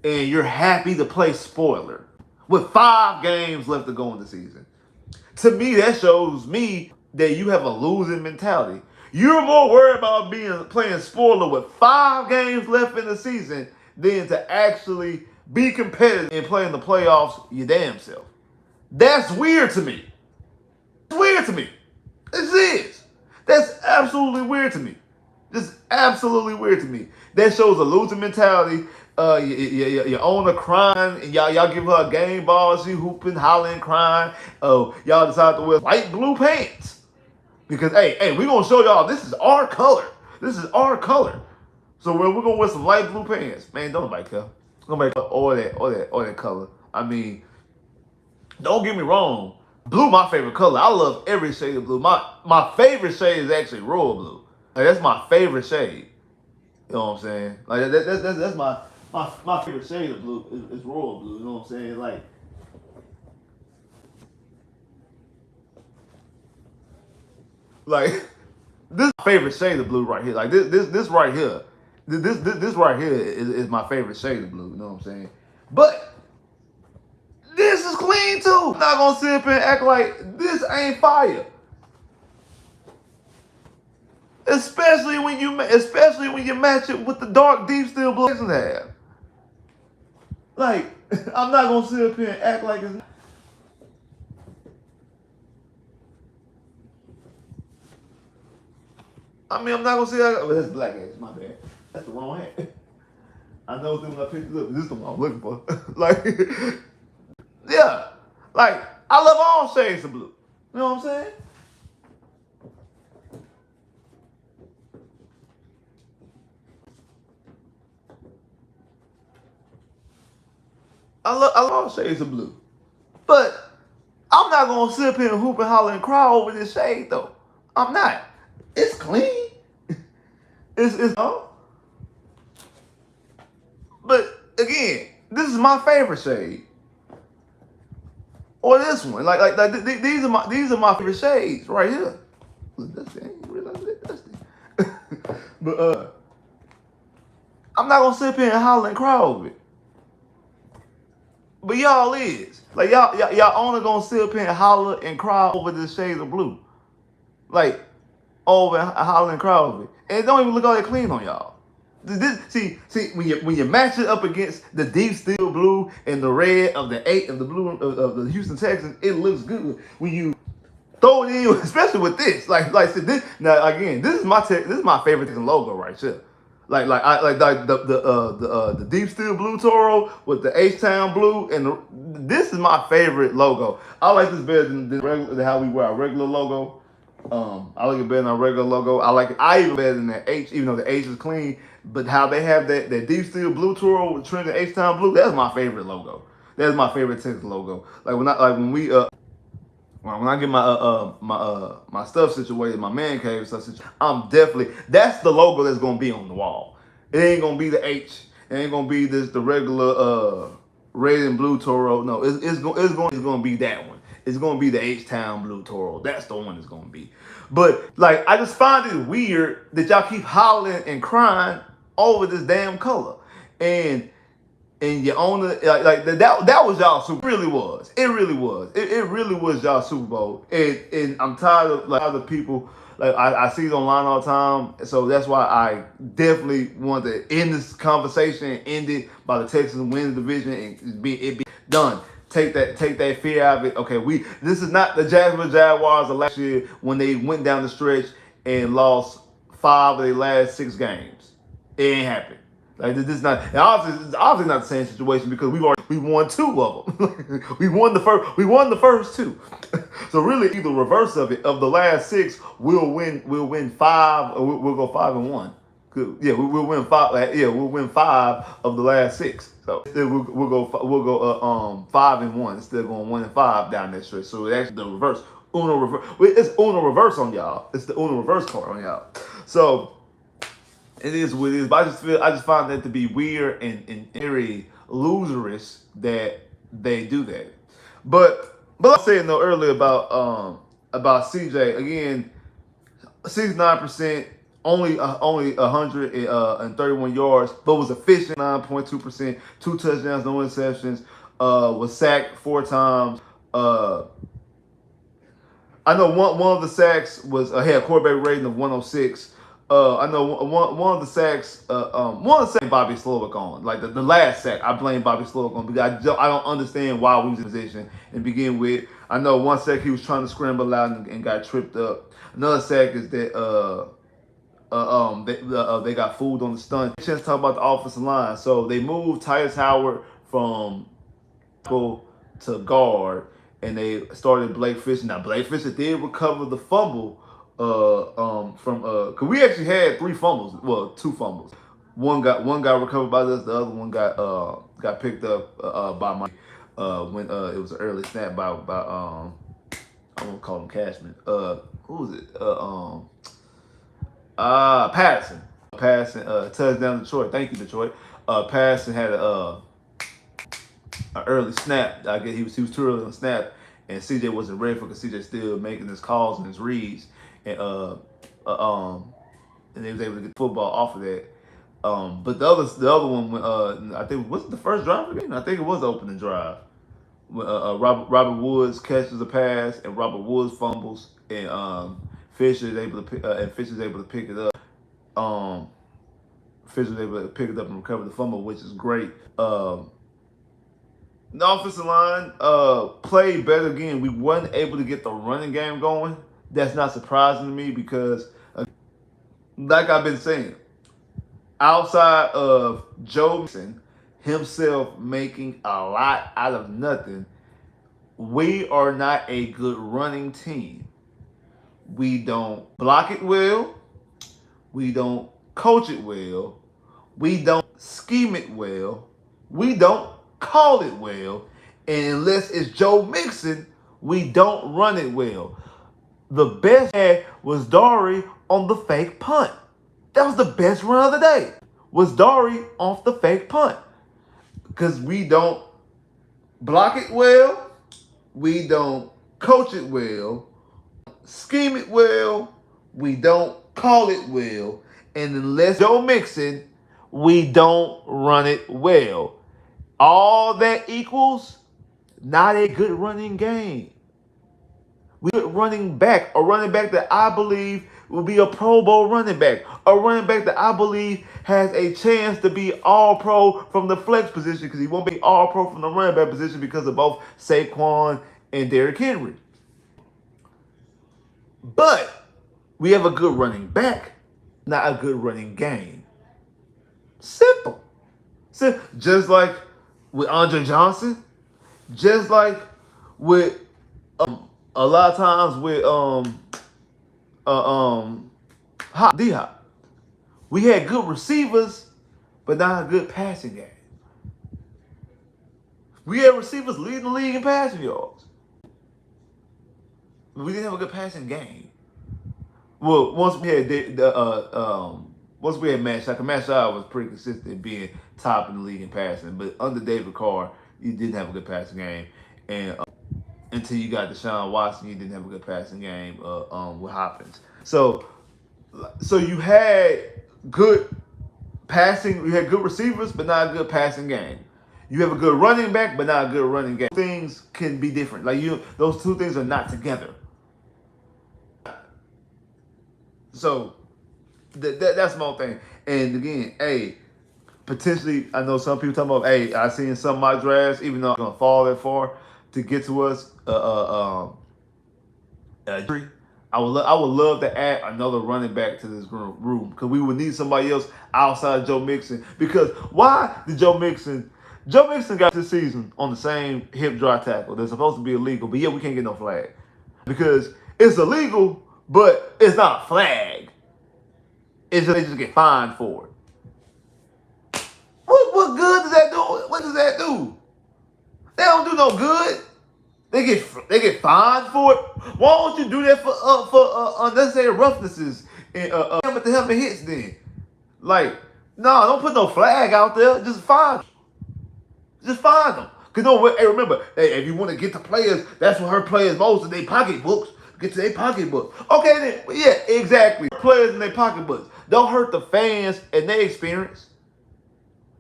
and you're happy to play spoiler with 5 games left to go in the season. To me, that shows me that you have a losing mentality. You're more worried about playing spoiler with 5 games left in the season than to actually be competitive and play in the playoffs your damn self. That's weird to me. It's weird to me. This is. That's absolutely weird to me. Just absolutely weird to me. That shows a losing mentality. Your owner crying, and y'all give her a game ball, she hooping, hollering, crying. Oh, y'all decide to wear light blue pants. Because hey, we're gonna show y'all this is our color. This is our color. So we're gonna wear some light blue pants. Man, don't nobody care. Nobody care all that color. I mean, don't get me wrong. Blue, my favorite color. I love every shade of blue. My favorite shade is actually royal blue. Like, that's my favorite shade. You know what I'm saying? Like that's my favorite shade of blue is royal blue. You know what I'm saying? Like this is my favorite shade of blue right here. Like this right here. This right here is my favorite shade of blue. You know what I'm saying? But this is clean too. I'm not gonna sit up and act like this ain't fire. Especially when you match it with the dark deep steel blue Texans have. Like, I'm not gonna sit up here and act like it's. I mean, I'm not gonna say that. Oh, that's black ass. My bad. That's the wrong hat. I know when I picked it up. This is the one I'm looking for. Like, yeah. Like, I love all shades of blue. You know what I'm saying? I love all shades of blue. But I'm not gonna sit up here and hoop and holler and cry over this shade though. I'm not. It's clean. It's but again, this is my favorite shade. Or this one. These are my favorite shades right here. Look, that's it. I didn't realize that's it. But I'm not gonna sit up here and holler and cry over it. But y'all is. Like y'all only gonna sit up here and holler and cry over the shades of blue. Like over and holler and cry over it. And it don't even look all that clean on y'all. See, when you match it up against the deep steel blue and the red of the blue of the Houston Texans, it looks good. When you throw it in, especially with this, see, this now again, this is my favorite Texan logo right here. I like the deep steel blue Toro with the H-Town blue, and this is my favorite logo. I like this better than how we wear our regular logo. I like it better than our regular logo. I even better than that H, even though the H is clean. But how they have that deep steel blue Toro with trimmed H-Town blue, that's my favorite logo. That's my favorite Texas logo. When I get my stuff situated, my man cave stuff situated, that's the logo that's gonna be on the wall. It ain't gonna be the H. It ain't gonna be the regular red and blue Toro. No, it's gonna be that one. It's gonna be the H-Town blue Toro. That's the one it's gonna be. But I just find it weird that y'all keep hollering and crying over this damn color. And you own it that was y'all Super Bowl. It really was. It really was. It really was y'all Super Bowl. And I'm tired of other people. I see it online all the time. So that's why I definitely want to end this conversation and end it by the Texans winning the division and it be done. Take that fear out of it. Okay, this is not the Jacksonville Jaguars of last year when they went down the stretch and lost 5 of their last 6 games. It ain't happened. This is not obviously not the same situation because we won 2 of them. we won the first 2. So really, either reverse of it. Of the last 6, we'll win 5, or we'll go 5-1. Yeah, we'll win 5. Yeah, we'll win 5 of the last 6. So we'll go 5-1 instead of going 1-5 down that stretch. So it's actually the reverse. Uno reverse. It's Uno reverse on y'all. It's the Uno reverse card on y'all. So. It is what it is, but I just find that to be weird and very loserish that they do that. But I was saying though earlier about CJ again, 69%, only 131 yards, but was efficient 9.2%, 2 touchdowns, no interceptions, was sacked 4 times. I know one of the sacks had a quarterback rating of 106. I know one of the sacks, Bobby Slowik on. Like the last sack, I blame Bobby Slowik on because I don't understand why we was in position and begin with. I know one sack he was trying to scramble out and got tripped up. Another sack is that they got fooled on the stunt. Chance to talk about the offensive line. So they moved Tyus Howard from tackle to guard, and they started Blake Fisher. Now Blake Fisher did recover the fumble cause we actually had 3 fumbles. Well, 2 fumbles. One got recovered by us. The other one got picked up by my when it was an early snap by I won't call him Cashman. Who was it? Patterson. Patterson, touchdown Detroit. Thank you, Detroit. Patterson had an early snap. I guess he was too early on snap, and CJ wasn't ready for because CJ still making his calls and his reads, and and they was able to get the football off of that. But the other one, I think was it the first drive again? I think it was the opening drive. Robert Woods catches a pass, and Robert Woods fumbles, and Fisher is able to pick it up. Fisher was able to pick it up and recover the fumble, which is great. The offensive line played better again. We weren't able to get the running game going. That's not surprising to me because, like I've been saying, outside of Joe Mixon himself making a lot out of nothing, we are not a good running team. We don't block it well. We don't coach it well. We don't scheme it well. We don't call it well. And unless it's Joe Mixon, we don't run it well. The best was Dory on the fake punt. That was the best run of the day. Was Dory off the fake punt. Because we don't block it well. We don't coach it well. Scheme it well. We don't call it well. And unless Joe Mixon, we don't run it well. All that equals not a good running game. We good running back, a running back that I believe will be a Pro Bowl running back, a running back that I believe has a chance to be All-Pro from the flex position because he won't be All-Pro from the running back position because of both Saquon and Derrick Henry. But we have a good running back, not a good running game. Simple. Just like with Andre Johnson, just like with a lot of times with D-Hop. We had good receivers, but not a good passing game. We had receivers leading the league in passing yards. We didn't have a good passing game. Well, once we had Matt Shy was pretty consistent being top in the league in passing, but under David Carr, you didn't have a good passing game, and until you got Deshaun Watson, you didn't have a good passing game with Hopkins. So you had good passing, you had good receivers, but not a good passing game. You have a good running back, but not a good running game. Things can be different. Like those two things are not together. So that's my whole thing. And again, potentially, I know some people talking about, I seen some of my drafts, even though I'm gonna fall that far to get to us. I would love to add another running back to this room because we would need somebody else outside Joe Mixon. Because why did Joe Mixon got this season on the same hip dry tackle that's supposed to be illegal, but we can't get no flag because it's illegal, but it's not a flag. It's just they just get fined for it. What good does that do? What does that do? They don't do no good. They get fined for it. Why don't you do that for unnecessary roughnesses and helmet hits then? Like, no, don't put no flag out there. Just fine. Just fine them. Cause remember, if you want to get the players, that's what hurt players most in their pocketbooks. Get to their pocketbook. Okay then, yeah, exactly. Players in their pocketbooks. Don't hurt the fans and their experience.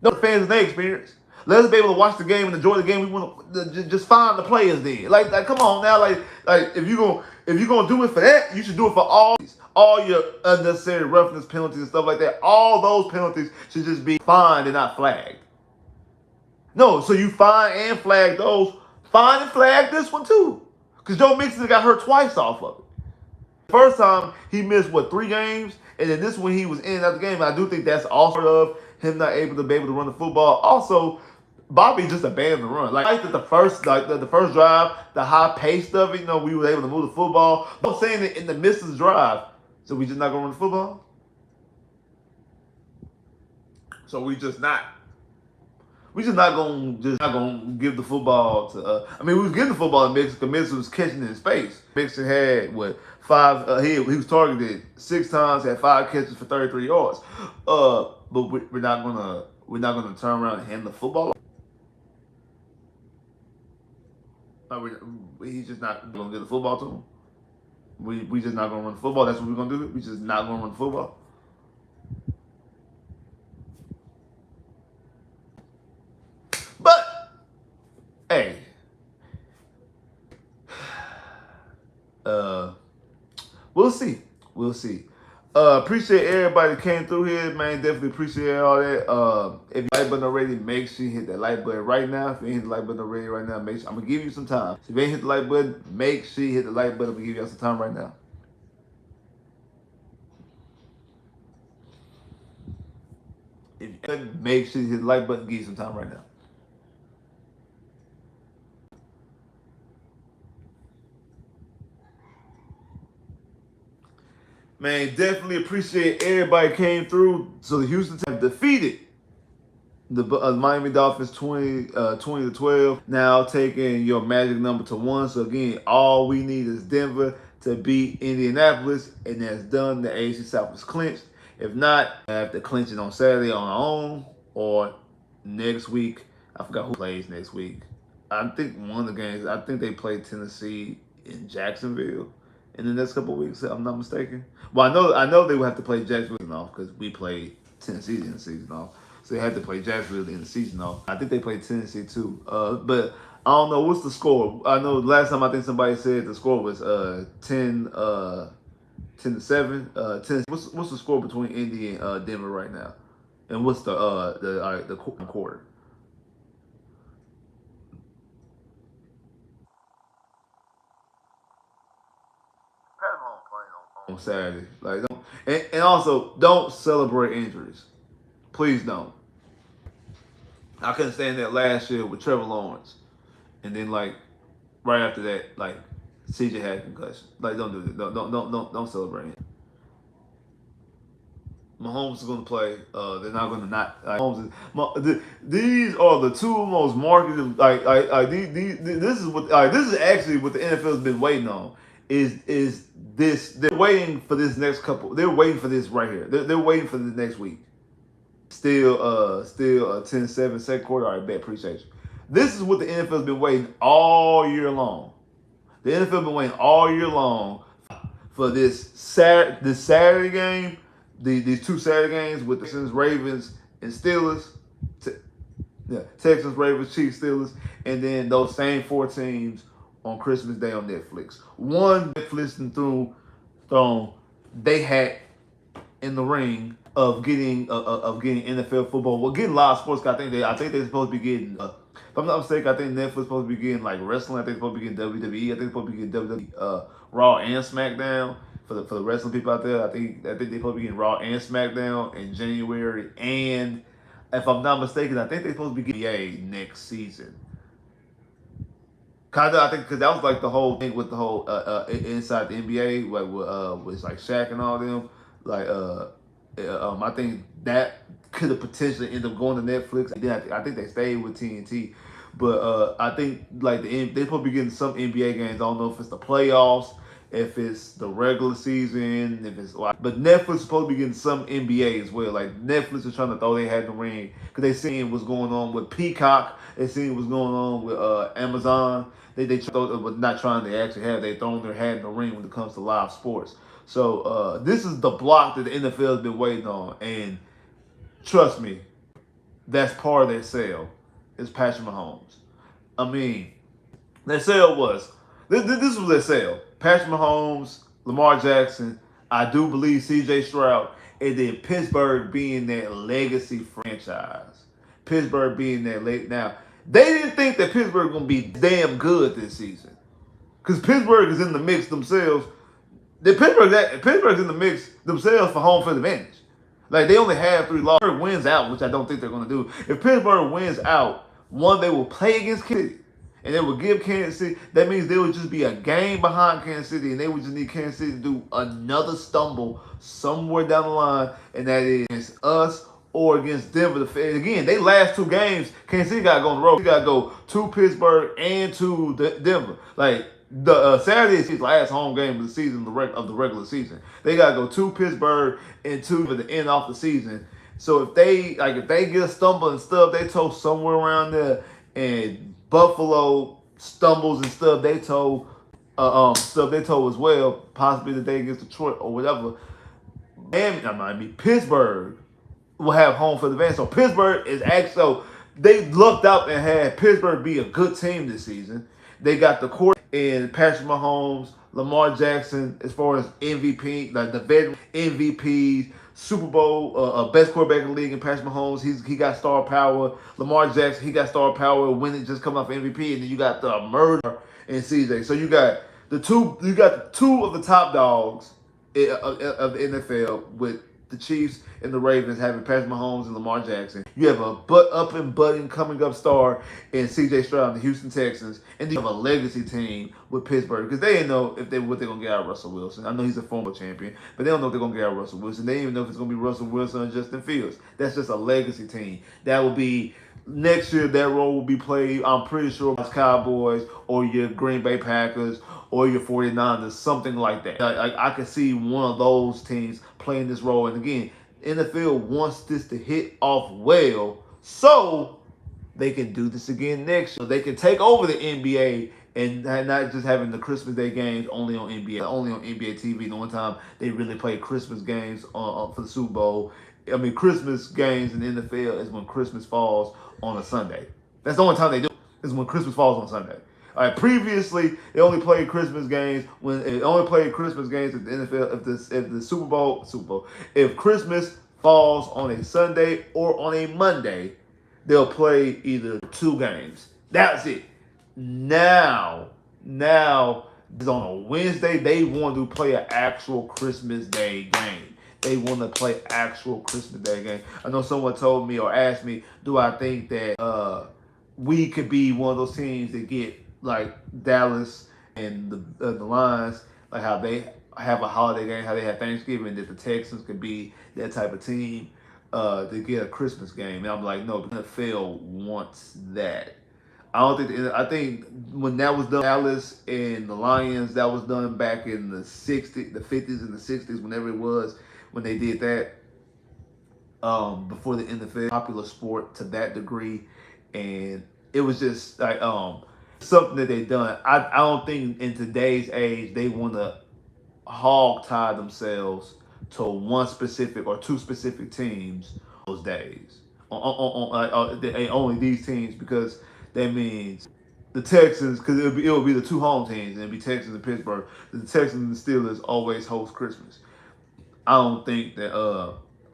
Let us be able to watch the game and enjoy the game. We want to just find the players there. Like come on now. Like if you gonna do it for that, you should do it for all your unnecessary roughness penalties and stuff like that. All those penalties should just be fined and not flagged. No, so you fine and flag those. Fine and flag this one too, because Joe Mixon got hurt twice off of it. First time he missed 3 games, and then this one he was in and out the game. I do think that's also of him not able to run the football. Also, Bobby just abandoned the run. Like the first drive, the high pace of it, we were able to move the football. But I'm saying that in the midst of the drive, so we just not gonna run the football? So we just not. We just not gonna give the football to. I mean, we was getting the football to Mixon because Mixon was catching it in space. Mixon had what 5? He was targeted 6 times, had 5 catches for 33 yards. But we're not gonna turn around and hand the football. He's just not gonna get the football to him. We just not gonna run the football. That's what we're gonna do. We just not gonna run the football. But hey, we'll see. We'll see. Appreciate everybody that came through here, man. Definitely appreciate all that. If you like button already, make sure you hit that like button right now. If you ain't hit the like button already right now, make sure I'm gonna give you some time. So if you ain't hit the like button, make sure you hit the like button. I'm gonna give you some time right now. If you make sure you hit the like button, give you some time right now. Man, definitely appreciate everybody came through. So the Houston have defeated the Miami Dolphins 20-12. Now taking your magic number to 1. So again, all we need is Denver to beat Indianapolis, and that's done. The AFC South is clinched. If not, I have to clinch it on Saturday on our own or next week. I forgot who plays next week. I think one of the games, I think they play Tennessee in Jacksonville in the next couple of weeks, if I'm not mistaken. Well, I know they will have to play Jacksonville off because we played Tennessee in the season off. So they had to play Jacksonville in the season off. I think they played Tennessee too. But I don't know what's the score. I know last time I think somebody said the score was 10-7. What's the score between Indy and Denver right now? And what's the quarter? On Saturday. Like, don't, and also don't celebrate injuries. Please don't. I couldn't stand that last year with Trevor Lawrence, and then like right after that, like CJ had a concussion. Like, don't do that. Don't celebrate it. Mahomes is going to play. They're not going to not. Like, these are the two most marketed. This is actually what the NFL has been waiting on. Is this? They're waiting for this next couple. They're waiting for this right here. They're waiting for the next week. Still 10-7 second quarter. All right, bet. Appreciate you. This is what the NFL has been waiting all year long. The NFL has been waiting all year long for this Saturday game. These 2 Saturday games with the Texans, Ravens, and Steelers. Texans, Ravens, Chiefs, Steelers, and then those same 4 teams on Christmas Day on Netflix. One Netflix thrown they had in the ring of getting NFL football. Well, getting live sports. I think they're supposed to be getting. If I'm not mistaken, I think Netflix is supposed to be getting like wrestling. I think they're supposed to be getting WWE. I think they're supposed to be getting WWE Raw and SmackDown for the wrestling people out there. I think they're supposed to be getting Raw and SmackDown in January. And if I'm not mistaken, I think they're supposed to be getting NBA next season. Kinda, I think because that was like the whole thing with the whole inside the NBA, like with like Shaq and all them. Like I think that could have potentially ended up going to Netflix. And then I think they stayed with TNT, but I think like they're supposed to be getting some NBA games. I don't know if it's the playoffs, if it's the regular season, if it's like. But Netflix is supposed to be getting some NBA as well. Like Netflix is trying to throw their hat in the ring because they seen what's going on with Peacock. They seen what's going on with Amazon. They not trying to actually have. They throwing their hat in the ring when it comes to live sports. So this is the block that the NFL has been waiting on, and trust me, that's part of their sale. Is Patrick Mahomes. I mean, their sale was this was their sale. Patrick Mahomes, Lamar Jackson, I do believe C.J. Stroud, and then Pittsburgh being that legacy franchise. Pittsburgh being that late now. They didn't think that Pittsburgh was going to be damn good this season. Because Pittsburgh is in the mix themselves. Pittsburgh's in the mix themselves for home field advantage. Like, they only have 3 losses. Pittsburgh wins out, which I don't think they're going to do. If Pittsburgh wins out, one, they will play against Kansas City. And they will give Kansas City, that means they would just be a game behind Kansas City. And they would just need Kansas City to do another stumble somewhere down the line. And that is us or against Denver. Again, they last two games, Kansas City got to go on the road. You got to go to Pittsburgh and to Denver. Like the Saturday is his last home game of the season, of the regular season. They got to go to Pittsburgh and to the end off the season. So if they get a stumble and stuff, they toe somewhere around there, and Buffalo stumbles and stuff, they toe as well, possibly the day against Detroit or whatever. And Pittsburgh will have home for the advance. So Pittsburgh is actually, so they lucked out and had Pittsburgh be a good team this season. They got the court in Patrick Mahomes, Lamar Jackson, as far as MVP, like the veteran MVPs, Super Bowl, best quarterback in the league in Patrick Mahomes. He got star power. Lamar Jackson, he got star power when it just come off MVP, and then you got the murder in CJ. So you got the two of the top dogs of the NFL, with the Chiefs and the Ravens having Patrick Mahomes and Lamar Jackson. You have a up and budding coming up star in C.J. Stroud and the Houston Texans, and then you have a legacy team with Pittsburgh, because they didn't know what they're gonna get out of Russell Wilson. I know he's a former champion, but they don't know if they're gonna get out of Russell Wilson. They don't even know if it's gonna be Russell Wilson or Justin Fields. That's just a legacy team. That will be next year. That role will be played, I'm pretty sure, by Cowboys or your Green Bay Packers or your 49ers, something like that. I could see one of those teams playing this role. And again, NFL wants this to hit off well so they can do this again next year. They can take over the NBA and not just having the Christmas Day games only on NBA TV. The only time they really play Christmas games for the Super Bowl, Christmas games in the NFL is when Christmas falls on a Sunday. That's the only time they do it, is when Christmas falls on Sunday. All right, previously they only played Christmas games at the NFL if the Super Bowl, if Christmas falls on a Sunday or on a Monday, they'll play either two games. That's it. Now it's on a Wednesday. They want to play an actual Christmas Day game. They want to play actual Christmas Day game. I know someone told me or asked me, do I think that we could be one of those teams that get like Dallas and the Lions, like how they have a holiday game, how they have Thanksgiving, that the Texans could be that type of team to get a Christmas game. And I'm like, no, the NFL wants that. I think when that was done, Dallas and the Lions, that was done back in the 50s and the 60s, whenever it was, when they did that, before the NFL, popular sport to that degree. And it was just like something that they done. I don't think in today's age they want to hog tie themselves to one specific or two specific teams those days. Only these teams, because that means the Texans, because it'll be the two home teams, and it'll be Texans and Pittsburgh. The Texans and the Steelers always host Christmas. I don't think the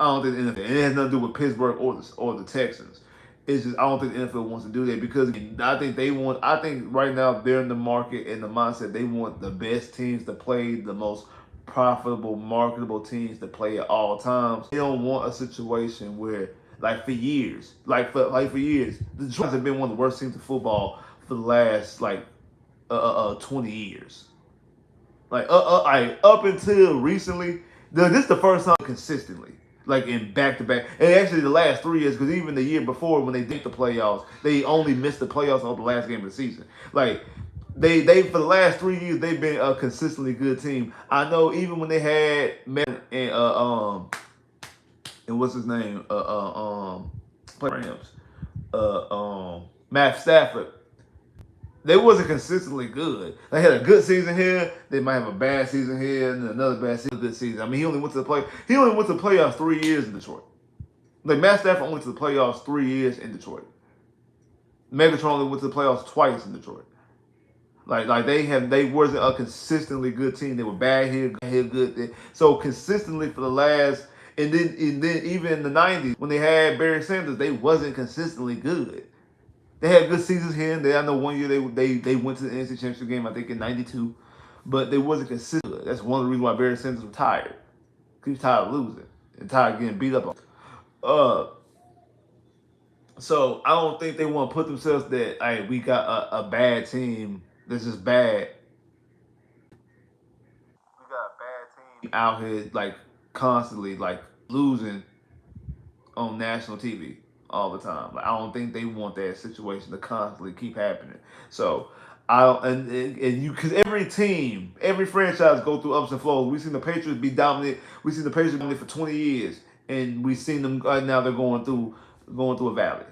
NFL, and it has nothing to do with Pittsburgh or the Texans. It's just I don't think the NFL wants to do that, because I think right now they're in the market and the mindset they want the best teams to play, the most profitable, marketable teams to play at all times. They don't want a situation where, like for years, the Detroit have been one of the worst teams in football for the last 20 years. Up until recently, this is the first time consistently, like in back-to-back. And actually the last 3 years, because even the year before when they did the playoffs, they only missed the playoffs on the last game of the season. Like, they for the last 3 years, they've been a consistently good team. I know even when they had and what's his name? Rams. Matt Stafford. They wasn't consistently good. They had a good season here. They might have a bad season here and another good season. He only went to the playoffs 3 years in Detroit. Like Matt Stafford only went to the playoffs 3 years in Detroit. Megatron only went to the playoffs twice in Detroit. They wasn't a consistently good team. They were bad here, good there. So consistently for the last, and then even in the 90s when they had Barry Sanders, they wasn't consistently good. They had good seasons here and there. I know one year they went to the NFC Championship game, I think in '92, but they wasn't consistent. That's one of the reasons why Barry Sanders retired. He was tired of losing and tired of getting beat up on. So I don't think they want to put themselves that, hey, we got a bad team that's just bad. We got a bad team out here constantly losing on national TV all the time. Like, I don't think they want that situation to constantly keep happening. So I don't, and you, because every team, every franchise go through ups and flows. We've seen the Patriots be dominant. We've seen the Patriots dominant for 20 years, and we've seen them right now. They're going through a valley.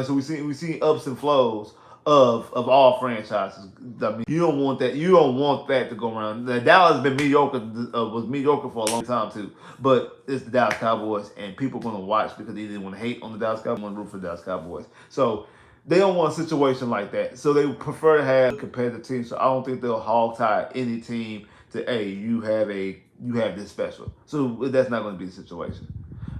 So we see ups and flows of all franchises. I mean, you don't want that. You don't want that to go around. The Dallas has been mediocre. Was mediocre for a long time too. But it's the Dallas Cowboys, and people are going to watch because they didn't want to hate on the Dallas Cowboys, want to root for the Dallas Cowboys. So they don't want a situation like that. So they prefer to have a competitive team. So I don't think they'll hog tie any team to, hey, you have this special. So that's not going to be the situation.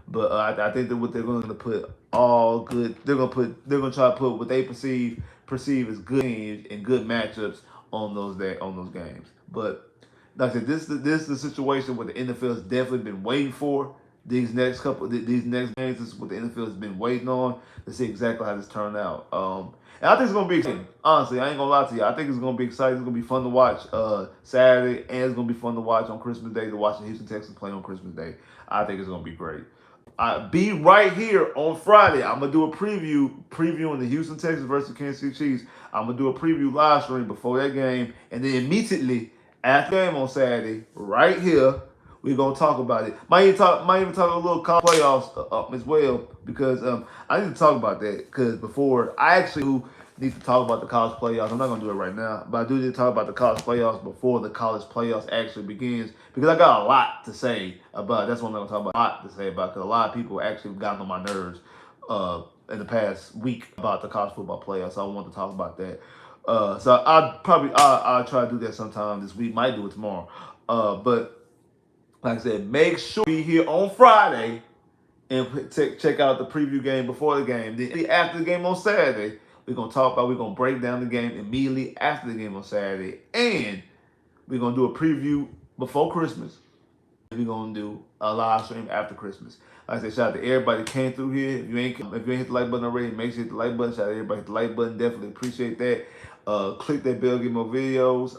But I think that what they're going to put all good. They're going to try to put what they perceive as good teams and good matchups on those games. But like I said, this is the situation where the NFL has definitely been waiting for. These next games is what the NFL has been waiting on to see exactly how this turned out. And I think it's gonna be exciting. Honestly, I ain't gonna lie to you. I think it's gonna be exciting. It's gonna be fun to watch Saturday, and it's gonna be fun to watch on Christmas Day. To watch the Houston Texans play on Christmas Day, I think it's gonna be great. Be right here on Friday. I'm gonna do a previewing the Houston Texans versus Kansas City Chiefs. I'm gonna do a preview live stream before that game, and then immediately after the game on Saturday, right here, we're gonna talk about it. Might even talk a little college playoffs as well, because I need to talk about that, because before I actually do need to talk about the college playoffs. I'm not gonna do it right now, but I do need to talk about the college playoffs before the college playoffs actually begins, because I got a lot to say about. That's what I'm gonna talk about. A lot to say about, because a lot of people actually got on my nerves in the past week about the college football playoffs. So I want to talk about that. So I'll try to do that sometime this week. Might do it tomorrow. But like I said, make sure you be here on Friday and check out the preview game before the game. Then after the game on Saturday, we're gonna break down the game immediately after the game on Saturday, and we're gonna do a preview before Christmas. We're gonna do a live stream after Christmas. Like I said, shout out to everybody that came through here. If you ain't hit the like button already, make sure you hit the like button. Shout out to everybody hit the like button. Definitely appreciate that. Click that bell, get more videos.